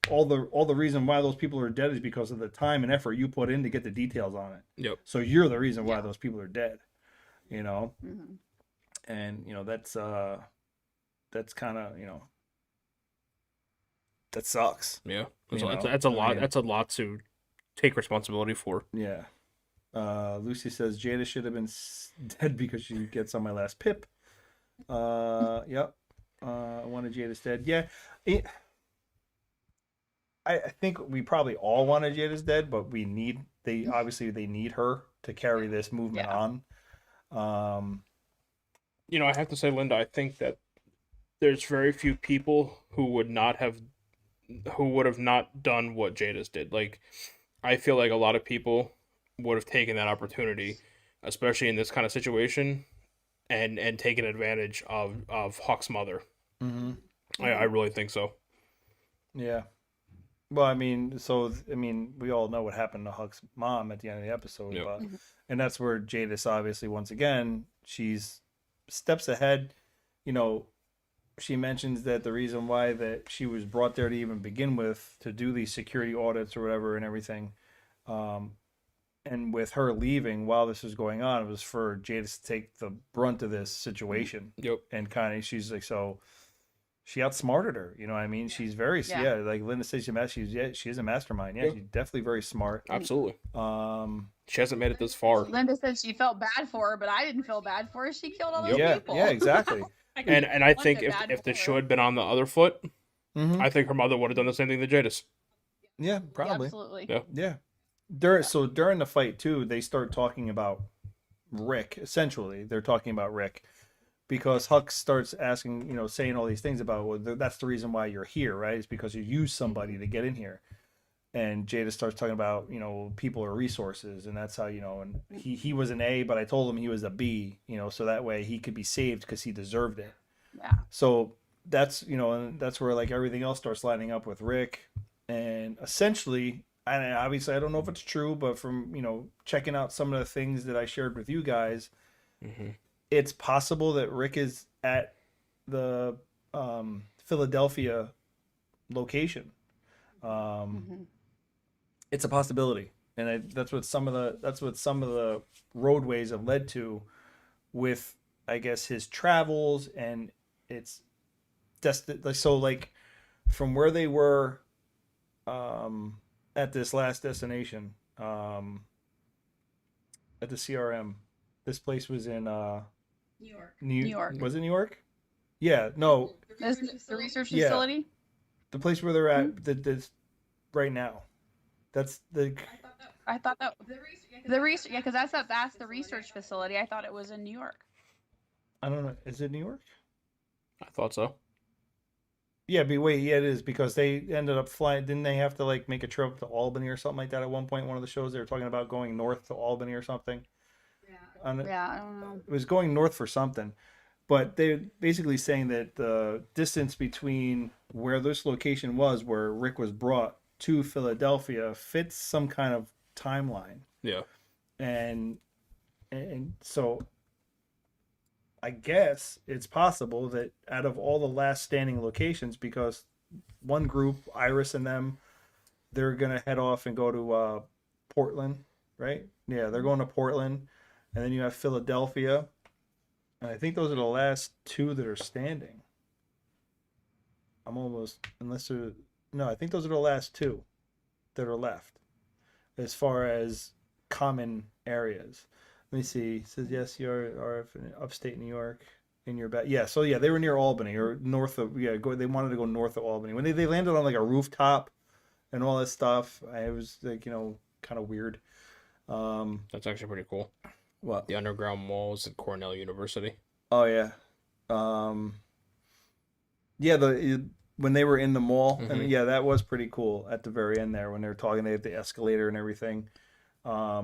all the reason why those people are dead is because of the time and effort you put in to get the details on it. Yep. So you're the reason why those people are dead. You know, and you know that's kind of, you know, that sucks. Yeah, that's a lot. That's a lot to take responsibility for. Yeah. Lucy says Jada should have been dead because she gets on my last pip. Yep. I wanted Jada's dead. Yeah. I think we probably all wanted Jada's dead, but they need her to carry this movement on. You know, I have to say, Linda, I think that there's very few people who would have not done what Jada's did. Like, I feel like a lot of people would have taken that opportunity, especially in this kind of situation, and taken advantage of Huck's mother. Mm-hmm. I really think so. Yeah. Well, I mean, we all know what happened to Huck's mom at the end of the episode, Yep. but, and that's where Jadis obviously, once again, she's steps ahead. You know, she mentions that the reason why that she was brought there to even begin with, to do these security audits or whatever and everything, and with her leaving while this was going on, it was for Jadis to take the brunt of this situation. Yep. And kind of, she's like, so she outsmarted her. You know what I mean? She's very, like Linda says, she is a mastermind. Yeah, she's definitely very smart. Absolutely. She hasn't made it this far. Linda said she felt bad for her, but I didn't feel bad for her. She killed all those people. Yeah, exactly. And I think if the shoe had been on the other foot, I think her mother would have done the same thing to Jadis. Yeah, probably. Absolutely. Yeah. During the fight too, they start talking about Rick. Essentially, they're talking about Rick because Huck starts asking, you know, saying all these things about, well, that's the reason why you're here, right? It's because you use somebody to get in here. And Jada starts talking about, you know, people are resources, and that's how, you know, and he was an A, but I told him he was a B, you know, so that way he could be saved because he deserved it. Yeah. So that's, you know, and that's where like everything else starts lining up with Rick. And essentially, and obviously I don't know if it's true, but from, you know, checking out some of the things that I shared with you guys, it's possible that Rick is at the Philadelphia location. It's a possibility, and that's what some of the roadways have led to, with I guess his travels, and it's so like from where they were at this last destination at the CRM. This place was in New York. Was it New York? Yeah. No. The research facility. The place where they're at this right now. That's the. I thought that the research. Yeah, because that's the research facility. I thought it was in New York. I don't know. Is it New York? I thought so. Yeah, it is, because they ended up flying. Didn't they have to like make a trip to Albany or something like that at one point? One of the shows they were talking about going north to Albany or something. Yeah, I don't know. It was going north for something, but they're basically saying that the distance between where this location was, where Rick was brought to Philadelphia, fits some kind of timeline. Yeah. And so I guess it's possible that out of all the last standing locations, because one group, Iris and them, they're going to head off and go to Portland, right? Yeah, they're going to Portland. And then you have Philadelphia. And I think those are the last two that are standing. I think those are the last two that are left as far as common areas. Let me see. It says, yes, you are in upstate New York in your back. Yeah, so yeah, they were near Albany or north of, they wanted to go north of Albany. When they landed on like a rooftop and all that stuff, it was like, you know, kind of weird. That's actually pretty cool. What? The underground malls at Cornell University. Oh, yeah. Yeah, when they were in the mall, Mhm. and yeah, that was pretty cool at the very end there when they were talking at the escalator and everything. I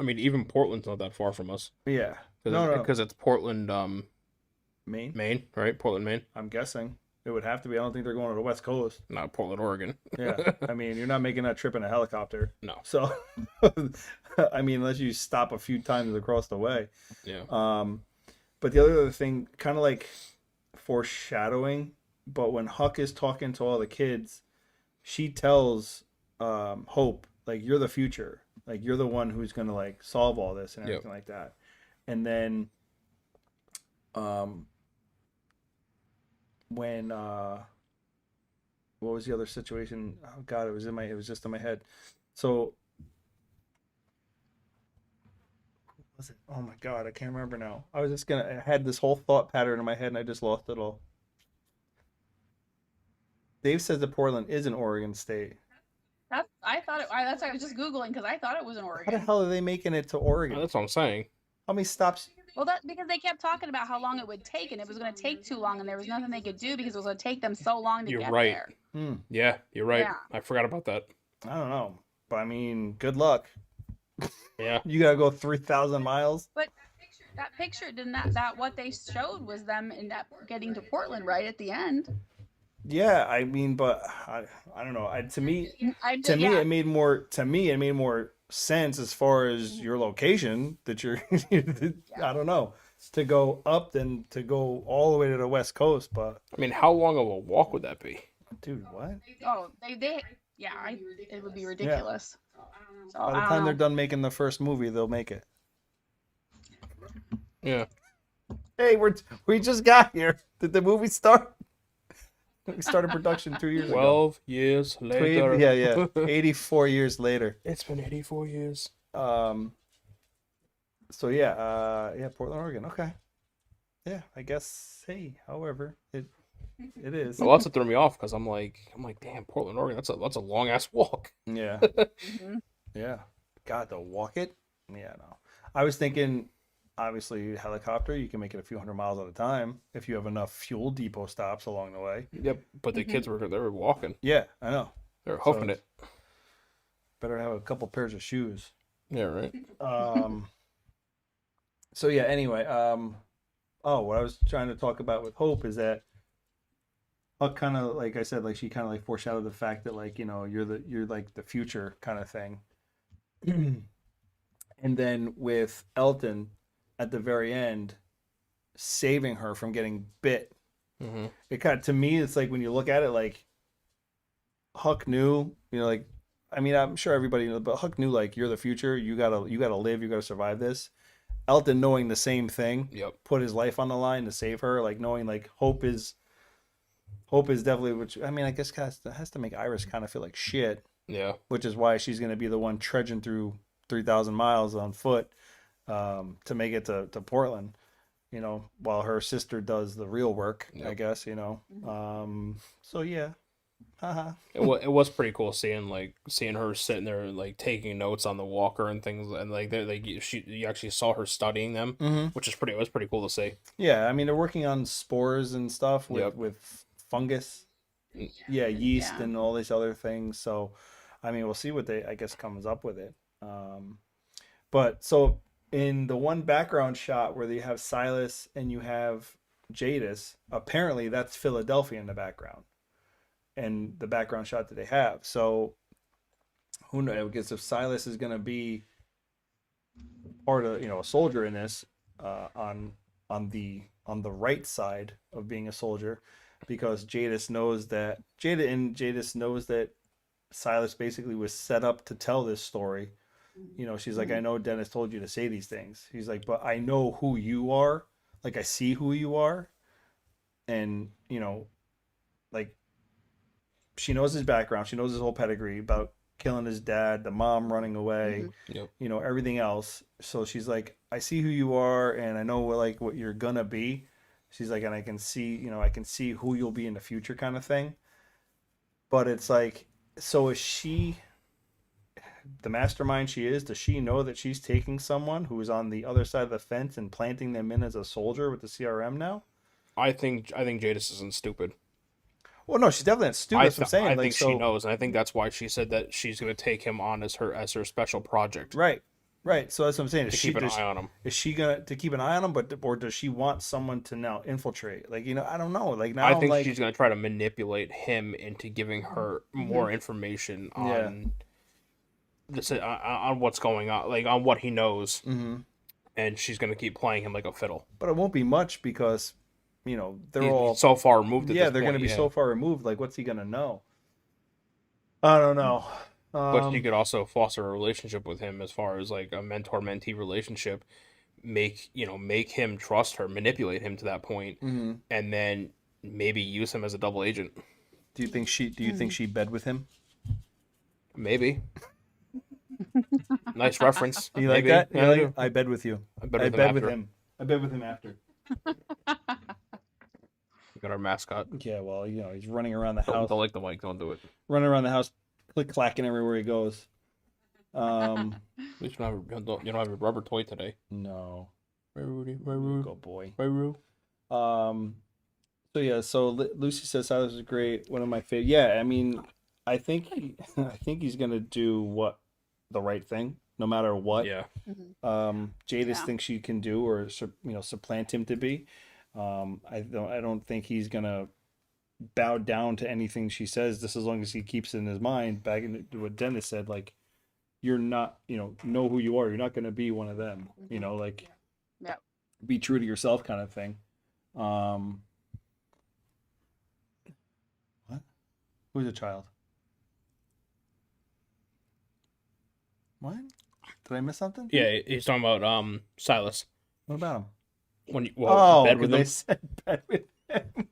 mean, even Portland's not that far from us. Yeah. No. Because it's Portland, Maine? Maine, right? Portland, Maine. I'm guessing. It would have to be. I don't think they're going to the West Coast. Not Portland, Oregon. Yeah. I mean, you're not making that trip in a helicopter. No. So, I mean, unless you stop a few times across the way. Yeah. But the other thing, kind of like foreshadowing, but when Huck is talking to all the kids, she tells Hope, like, you're the future. Like, you're the one who's going to, like, solve all this and everything like that. And then when what was the other situation? Oh God, it was just in my head. So what was it? Oh my God, I can't remember now. I had this whole thought pattern in my head and I just lost it all. Dave says that Portland is an Oregon state. That's why I was just Googling because I thought it was in How the Oregon. hell are they making it to Oregon? That's what I'm saying. How many stops? Well, that because they kept talking about how long it would take, and it was going to take too long, and there was nothing they could do because it was going to take them so long to You're get right. there. Yeah, you're right. Yeah. I forgot about that. I don't know. But I mean, good luck. Yeah. You gotta go 3,000 miles. But that picture didn't that what they showed was them getting to Portland right at the end. Yeah, I mean, but I don't know. To me, Yeah. it made more sense as far as your location that you're. I don't know, to go up than to go all the way to the West Coast. But I mean, how long of a walk would that be? dude, what? Oh, it would be ridiculous. So, By the time they're done making the first movie, they'll make it. Yeah. Hey, we just got here. Did the movie start? We started production 2 years ago. 12 years later. Yeah. 84 years later. It's been 84 years. So Portland, Oregon. Okay. Yeah, I guess. Hey, however, it is. Well, that's what threw me off because I'm like, damn, Portland, Oregon. That's a long ass walk. Yeah. Mhm. Yeah. God, to walk it. Yeah, no. I was thinking, obviously, helicopter. You can make it a few hundred miles at a time if you have enough fuel depot stops along the way. Yep. But the kids were walking. Yeah, I know. They were hoofing it. Better have a couple pairs of shoes. Yeah. Right. So yeah. Anyway. What I was trying to talk about with Hope is that Huck kind of, like I said, like she kind of like foreshadowed the fact that, like, you know, you're like the future kind of thing. And then with Elton at the very end saving her from getting bit. Mm-hmm. It kind of, to me, it's like when you look at it, like Huck knew, you know, like, I mean, I'm sure everybody knows, but Huck knew, like, you're the future. You gotta live. You gotta survive this. Elton knowing the same thing. Yep. Put his life on the line to save her. Like knowing, like, Hope is definitely, which, I mean, I guess has to make Iris kind of feel like shit. Yeah. Which is why she's gonna be the one trudging through 3,000 miles on foot to make it to Portland, you know, while her sister does the real work. Yep. I guess, you know. So yeah. Uh-huh. It was pretty cool seeing her sitting there, like, taking notes on the walker and things, and like you actually saw her studying them, which is it was pretty cool to see. Yeah, I mean, they're working on spores and stuff with fungus, yeast and all these other things. So, I mean, we'll see what they, I guess, comes up with it. But so in the one background shot where you have Silas and you have Jadis, apparently that's Philadelphia in the background. And the background shot that they have. So who knows? I guess if Silas is going to be part of, you know, a soldier in this, on the right side of being a soldier, because Jadis knows that Silas basically was set up to tell this story. You know, she's like, I know Dennis told you to say these things. He's like, but I know who you are. Like, I see who you are. And, you know, like, she knows his background. She knows his whole pedigree about killing his dad, the mom running away, you know, everything else. So she's like, I see who you are, and I know what you're gonna be. She's like, and I can see who you'll be in the future, kind of thing. But it's like, so is she the mastermind she is? Does she know that she's taking someone who is on the other side of the fence and planting them in as a soldier with the CRM now? I think Jadis isn't stupid. Well, no, she's definitely not stupid. That's what I'm saying. I Like, think so, she knows, and I think that's why she said that she's going to take him on as her special project right. So that's what I'm saying. to keep an eye on him. Is she gonna to keep an eye on him, or does she want someone to now infiltrate? Like, I don't know. Like now, I think like, she's going to try to manipulate him into giving her more information on this, on what's going on, like on what he knows, and she's going to keep playing him like a fiddle. But it won't be much because, they're all so far removed. they're going to be so far removed. Like, what's he gonna know? I don't know. But she could also foster a relationship with him, as far as like a mentor-mentee relationship. Make him trust her, manipulate him to that point, and then maybe use him as a double agent. Do you think she bed with him? Maybe. Nice reference. You like Maybe. that? I bed with you. I bed with him. I bed with him after. We got our mascot. Yeah, well, he's running around the house. Don't like the mic. Don't do it. Running around the house, click clacking everywhere he goes. At least you don't have a rubber toy today. No. Right, Rudy. Right, Rudy. Go boy. Right, Rudy. So yeah. So Lucy says Silas is great. One of my favorite. Yeah, I mean, I think he's gonna do the right thing, no matter what. Yeah. Jadis thinks she can do, or supplant him to be. I don't think he's gonna bow down to anything she says, just as long as he keeps it in his mind. Back into what Dennis said, like, you're not, know who you are. You're not gonna be one of them. Like, be true to yourself, kind of thing. What? Who's a child? What? Did I miss something? Yeah, he's talking about Silas. What about him? When you bed with him. They said bed with him.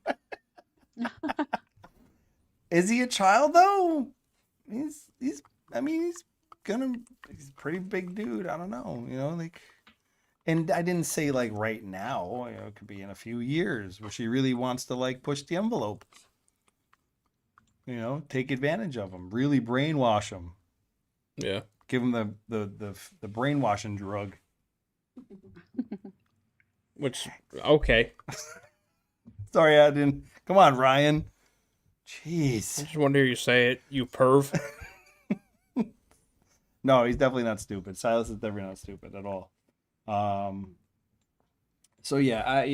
Is he a child though? He's a pretty big dude. I don't know. Like, and I didn't say like right now. It could be in a few years where she really wants to like push the envelope. Take advantage of him. Really brainwash him. Yeah. Give him the brainwashing drug. Which, okay. Sorry, I didn't. Come on, Ryan. Jeez. I just want to hear you say it, you perv. No, he's definitely not stupid. Silas is definitely not stupid at all. So yeah,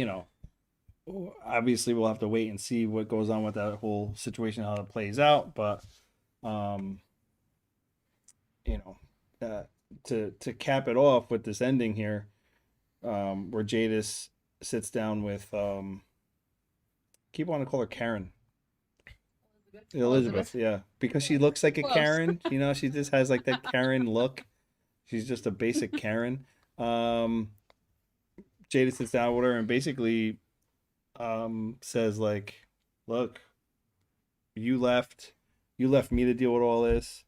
obviously we'll have to wait and see what goes on with that whole situation, how it plays out. But, to cap it off with this ending here, where Jadis sits down with, keep wanting to call her Karen. Elizabeth, yeah, because she looks like a Close. Karen. She just has like that Karen look. She's just a basic Karen. Jada sits down with her and basically says like, look, you left me to deal with all this.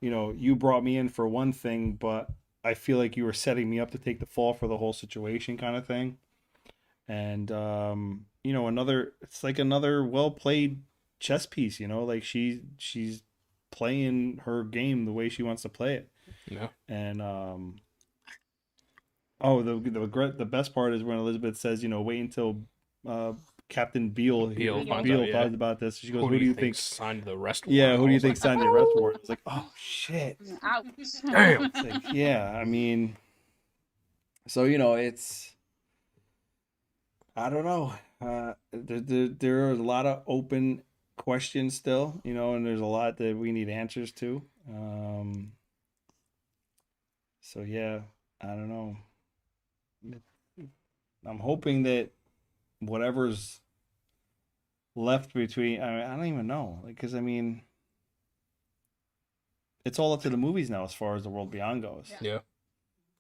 You brought me in for one thing, but I feel like you were setting me up to take the fall for the whole situation, kind of thing. And it's like another well played chess piece, like she's playing her game the way she wants to play it. Yeah. And the best part is when Elizabeth says, wait until Captain Beale finds about this. She goes, who do you think signed the arrest warrant? Yeah, who do you think signed the arrest warrant? It's like, oh shit. Ouch. Damn. It's like, yeah, I mean, so it's, I don't know. There are a lot of open questions still, and there's a lot that we need answers to. So yeah, I don't know. I'm hoping that whatever's left between, I don't even know, because it's all up to the movies now as far as the world beyond goes. Yeah.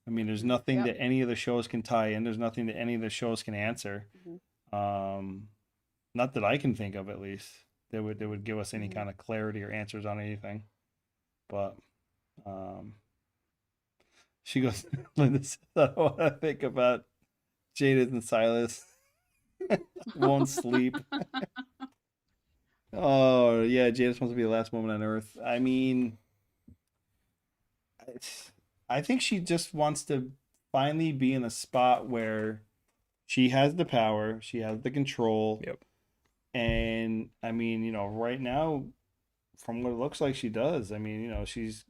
There's nothing that any of the shows can tie in. There's nothing that any of the shows can answer. Not that I can think of, at least, that would give us any kind of clarity or answers on anything. But she goes, Linda says, I don't want to think about Jadis and Silas. Won't sleep. Oh yeah, Jadis wants to be the last woman on Earth. I think she just wants to finally be in a spot where she has the power, she has the control. Yep. And I mean, you know, right now, from what it looks like, she does. I mean, you know, she's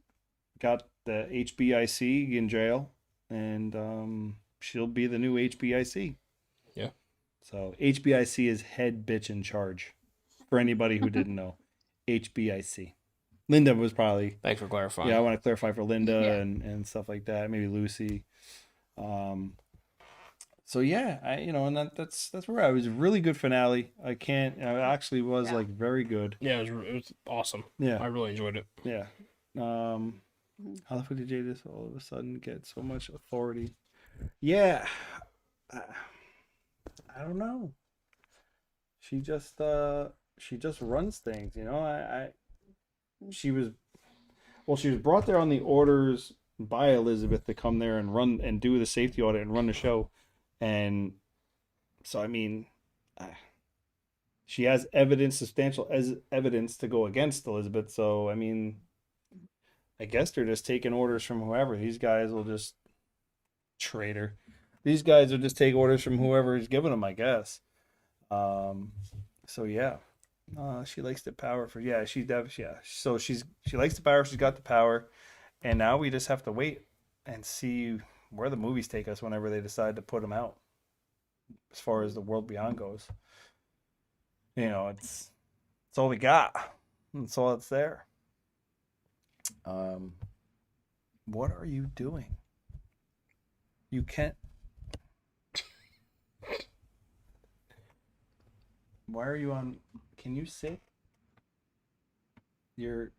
got the HBIC in jail, and she'll be the new HBIC. Yeah. So HBIC is head bitch in charge. For anybody who didn't know, HBIC. Linda was probably. Thanks for clarifying. Yeah, I want to clarify for Linda and stuff like that. Maybe Lucy. So yeah, and that's where I was. Really good finale. It actually was like very good. Yeah, it was awesome. Yeah, I really enjoyed it. Yeah. How the fuck did Jadis all of a sudden get so much authority? Yeah, I don't know. She just runs things, you know. She was brought there on the orders by Elizabeth to come there and run and do the safety audit and run the show. And so, I mean, she has substantial evidence to go against Elizabeth. So, I mean, I guess they're just taking orders from whoever. These guys will just traitor. These guys will just take orders from whoever is giving them, I guess. So yeah, she likes the power for So she likes the power. She's got the power, and now we just have to wait and see where the movies take us whenever they decide to put them out. As far as the World Beyond goes, you know, it's all we got. That's all that's there. What are you doing? You can't. Why are you on? Can you sit? Can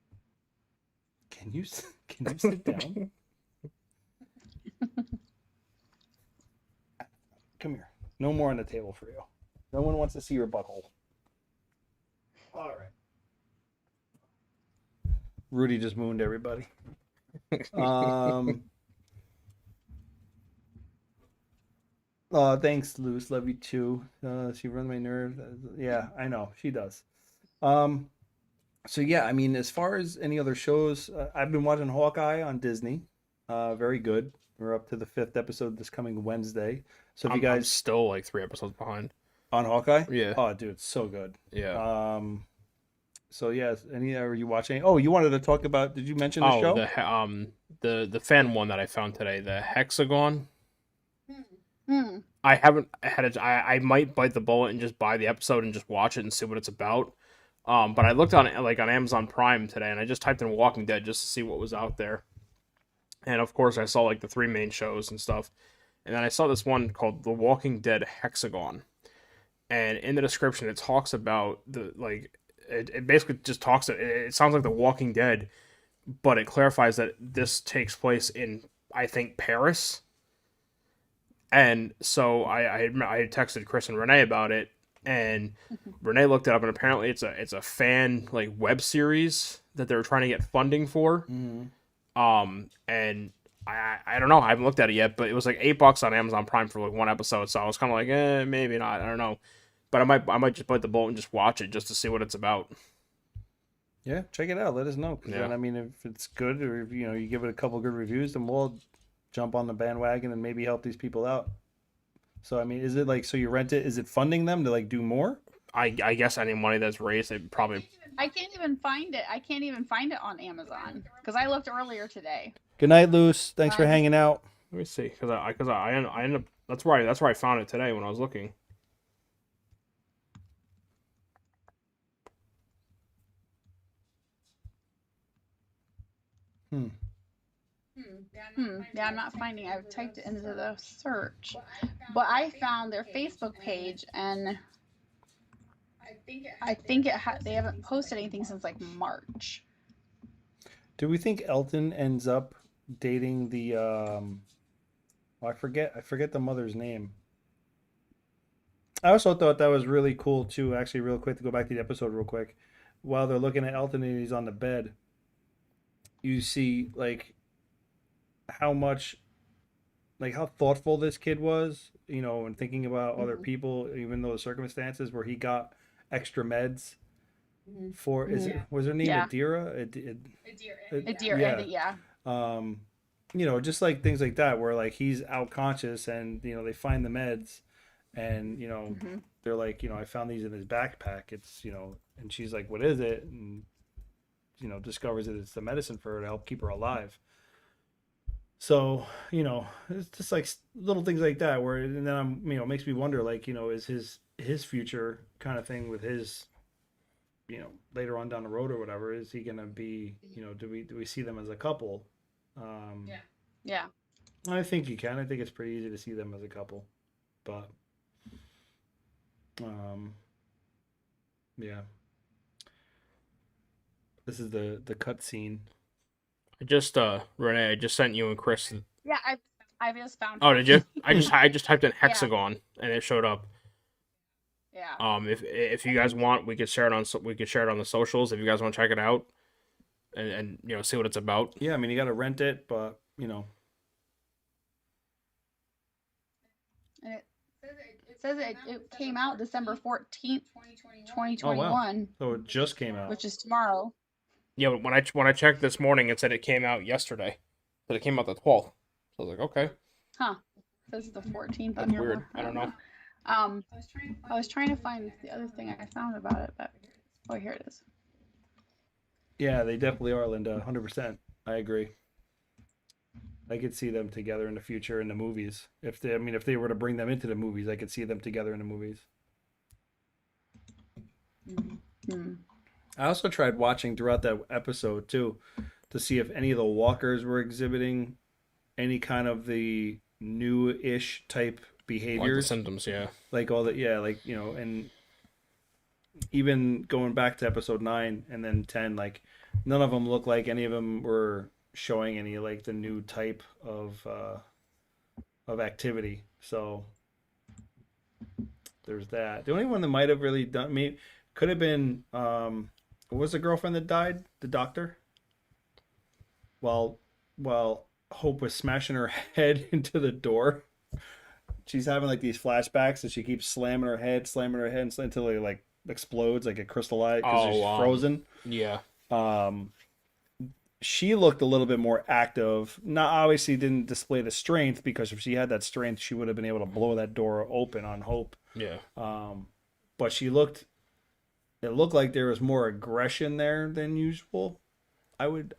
you sit down? Come here. No more on the table for you. No one wants to see your butthole. All right. Rudy just mooned everybody. Thanks, Luce. Love you too. She runs my nerves. Yeah, I know she does. So yeah, I mean, as far as any other shows, I've been watching Hawkeye on Disney. Very good. We're up to the 5th episode this coming Wednesday. So if you guys I'm still like 3 episodes behind on Hawkeye, yeah. Oh, dude, it's so good. Yeah. So yes, are you watching? Oh, you wanted to talk about? Did you mention the show? The fan one that I found today, the Hexagon. Hmm. I haven't had it. I might bite the bullet and just buy the episode and just watch it and see what it's about. But I looked on Amazon Prime today and I just typed in Walking Dead just to see what was out there. And of course I saw like the 3 main shows and stuff. And then I saw this one called The Walking Dead Hexagon. And in the description it talks about it basically just talks, it sounds like The Walking Dead, but it clarifies that this takes place in, I think, Paris. And so I texted Chris and Renee about it, and Renee looked it up, and apparently it's a fan like web series that they're trying to get funding for. Mm-hmm. And I don't know, I haven't looked at it yet, but it was like $8 on Amazon Prime for like 1 episode, so I was kind of like, maybe not, I don't know, but I might just bite the bullet and just watch it just to see what it's about. Yeah, check it out. Let us know. 'Cause then, I mean, if it's good, or if you give it a couple good reviews, then we'll jump on the bandwagon and maybe help these people out. So I mean, is it like, so you rent it? Is it funding them to like do more? I guess any money that's raised, they probably. I can't even find it. I can't even find it on Amazon because I looked earlier today. Good night, Luce. Thanks for hanging out. Let me see, because I ended up, that's where I found it today when I was looking. Yeah, I'm not finding. I've typed it into the search, but I found their Facebook page, and I think they haven't posted anything since like March. Do we think Elton ends up dating the I forget the mother's name. I also thought that was really cool too. Actually, real quick, to go back to the episode real quick, while they're looking at Elton and he's on the bed, you see like how thoughtful this kid was, and thinking about other people, even though the circumstances where he got extra meds for, was her name Adira? Adira, yeah. Just like things like that, where like he's out conscious and, they find the meds And, Mm-hmm. they're like, I found these in his backpack. It's, and she's like, what is it? And, discovers that it's the medicine for her to help keep her alive. So, it's just like little things like that where, and then it makes me wonder, like, is his future kind of thing with his, later on down the road or whatever, is he going to be, do we see them as a couple? Yeah. I think you can. I think it's pretty easy to see them as a couple, but, yeah. This is the cut scene. I just Renee, I just sent you and Chris. Yeah, I just found. Oh, did you? I just typed in hexagon and it showed up. Yeah. If you guys want, we could share it on the socials. If you guys want to check it out, and see what it's about. Yeah, I mean, you got to rent it, but And it says it came out December 14th, 2021. So it just came out. Which is tomorrow. Yeah, when I checked this morning, it said it came out yesterday, but it came out the 12th. So I was like, okay. Huh. It says the 14th. That's weird. I don't know. I was trying to find the other thing I found about it, but here it is. Yeah, they definitely are, Linda. 100%. I agree. I could see them together in the future in the movies. If they were to bring them into the movies, I could see them together in the movies. Mm-hmm. I also tried watching throughout that episode too, to see if any of the walkers were exhibiting any kind of the new-ish type behaviors. Like the symptoms, yeah. Like all that, yeah, like, and even going back to episode 9 and then 10, like none of them looked like any of them were showing any like the new type of activity. So there's that. The only one that might have really done me could have been what was the girlfriend that died? The doctor? While Hope was smashing her head into the door. She's having like these flashbacks and she keeps slamming her head until it like explodes, like it crystallized because she's frozen. Yeah. She looked a little bit more active. Not obviously didn't display the strength, because if she had that strength, she would have been able to blow that door open on Hope. Yeah. But it looked like there was more aggression there than usual. I would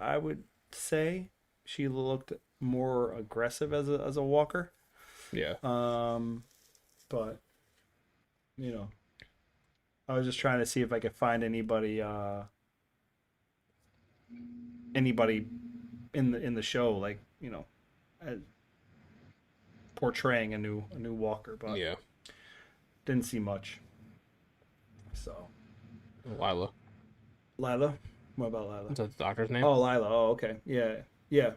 say she looked more aggressive as a walker. Yeah. But I was just trying to see if I could find anybody in the show, like, as portraying a new walker, but yeah, didn't see much. So Lila. What about Lila? Is that the doctor's name? Oh, Lila. Oh, okay. Yeah.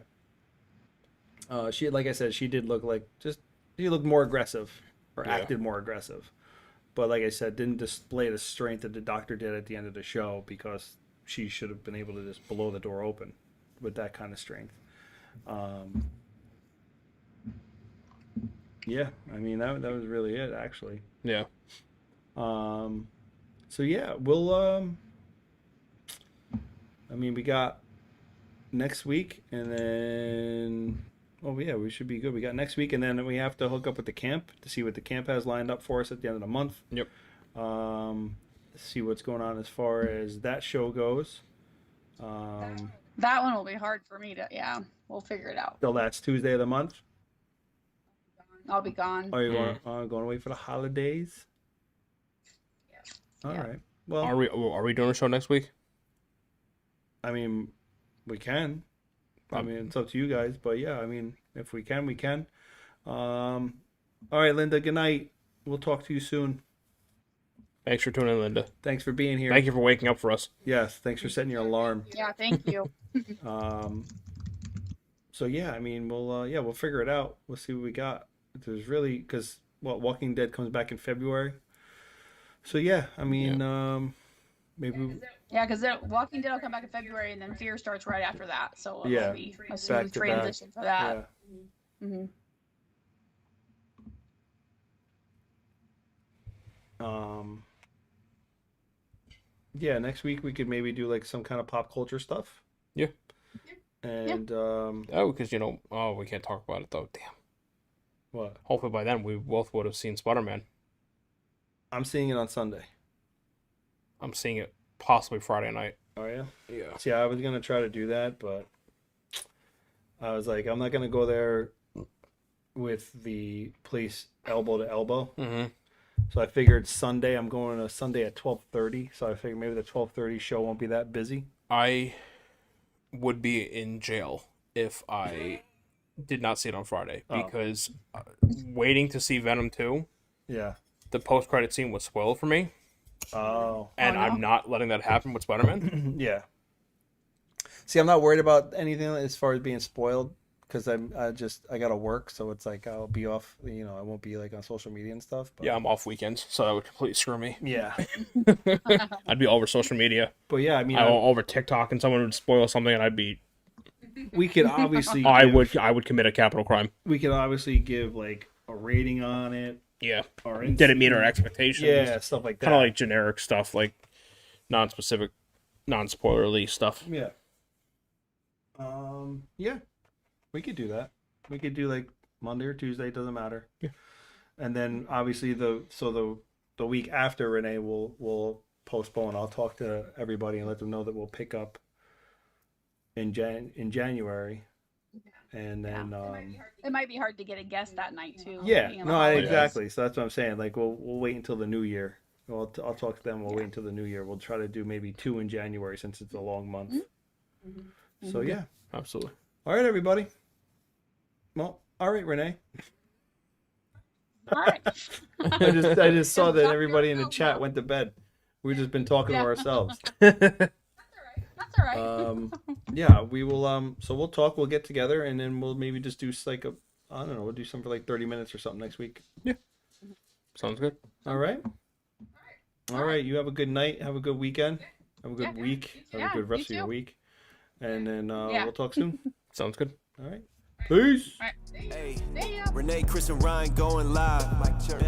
She, like I said, she did look like she looked more aggressive, or acted more aggressive. But like I said, didn't display the strength that the doctor did at the end of the show, because she should have been able to just blow the door open with that kind of strength. Yeah, I mean, that was really it, actually. Yeah. So yeah, we'll we got next week, and then we should be good. We got next week, and then we have to hook up with the camp to see what the camp has lined up for us at the end of the month. Yep. See what's going on as far as that show goes. That one will be hard for me to. Yeah, we'll figure it out. The last Tuesday of the month. I'll be gone. Are you going away for the holidays? All right. Well, are we doing a show next week? I mean, we can. I mean, it's up to you guys, but yeah, I mean, if we can, we can. All right, Linda, good night. We'll talk to you soon. Thanks for tuning in, Linda. Thanks for being here. Thank you for waking up for us. Yes, thanks for setting your alarm. Yeah, thank you. So yeah, I mean, we'll figure it out. We'll see what we got. There's really, because Walking Dead comes back in February. So yeah, I mean, maybe. Yeah, because Walking Dead will come back in February, and then Fear starts right after that. So it'll be a smooth transition for that. Yeah. Mm-hmm. Yeah, next week we could maybe do like some kind of pop culture stuff. Yeah. And because we can't talk about it though. Damn. What? Hopefully by then we both would have seen Spider-Man. I'm seeing it on Sunday. I'm seeing it possibly Friday night. Oh yeah. Yeah. See, I was gonna try to do that, but I was like, I'm not gonna go there with the place elbow to elbow. Mm-hmm. So I figured Sunday. I'm going to Sunday at 12:30. So I figured maybe the 12:30 show won't be that busy. I would be in jail if I did not see it on Friday because waiting to see Venom 2, Yeah. the post-credit scene was spoiled for me. Oh. And Oh, no. I'm not letting that happen with Spider-Man. Yeah. See, I'm not worried about anything as far as being spoiled because I gotta work, so it's like I'll be off. You know, I won't be like on social media and stuff. But... Yeah, I'm off weekends, so that would completely screw me. Yeah. I'd be over social media. But yeah, I mean, Over TikTok, and someone would spoil something, and I'd be. we could obviously. I would commit a capital crime. We could obviously give like a rating on it. Yeah. Or Did it meet our expectations? Yeah, stuff like that. Kind of like generic stuff, like non-specific, non-spoilerly stuff. Yeah. Yeah, we could do that. We could do like Monday or Tuesday, it doesn't matter. Yeah. And then obviously the week after, Renee will postpone. I'll talk to everybody and let them know that we'll pick up in January. And then It might be hard to get a guest that night too. yeah, being on the no, holidays. exactly. So that's what I'm saying. Like we'll wait until the new year. I'll talk to them. We'll wait until the new year. We'll try to do maybe 2 in January since it's a long month. Mm-hmm. So yeah. Absolutely. All right, everybody. Well, all right, Renee. All right. I just saw that everybody in the chat went to bed. We've just been talking to ourselves. That's all right. Yeah, we will. So we'll talk. We'll get together, and then we'll maybe just do like I don't know. We'll do something for like 30 minutes or something next week. Sounds good. All right. All right. You have a good night. Have a good weekend. Have a good week. Have a good rest of your week. And then we'll talk soon. Sounds good. All right. Peace. All right. Hey, See ya. Renee, Chris, and Ryan going live.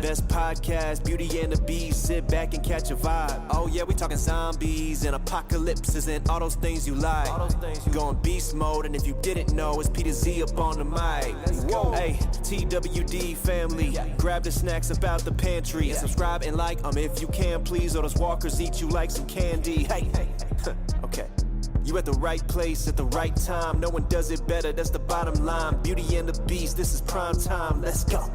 Best podcast, Beauty and the Beast. Sit back and catch a vibe. Oh yeah, we talking zombies and apocalypses and all those things you like. Going beast mode, and if you didn't know, it's Peter Z up on the mic. Whoa. Hey, TWD family, grab the snacks about the pantry and subscribe and like if you can, please. Or those walkers eat you like some candy. Hey, okay. You at the right place at the right time. No one does it better, that's the bottom line. Beauty and the Beast, this is prime time. Let's go.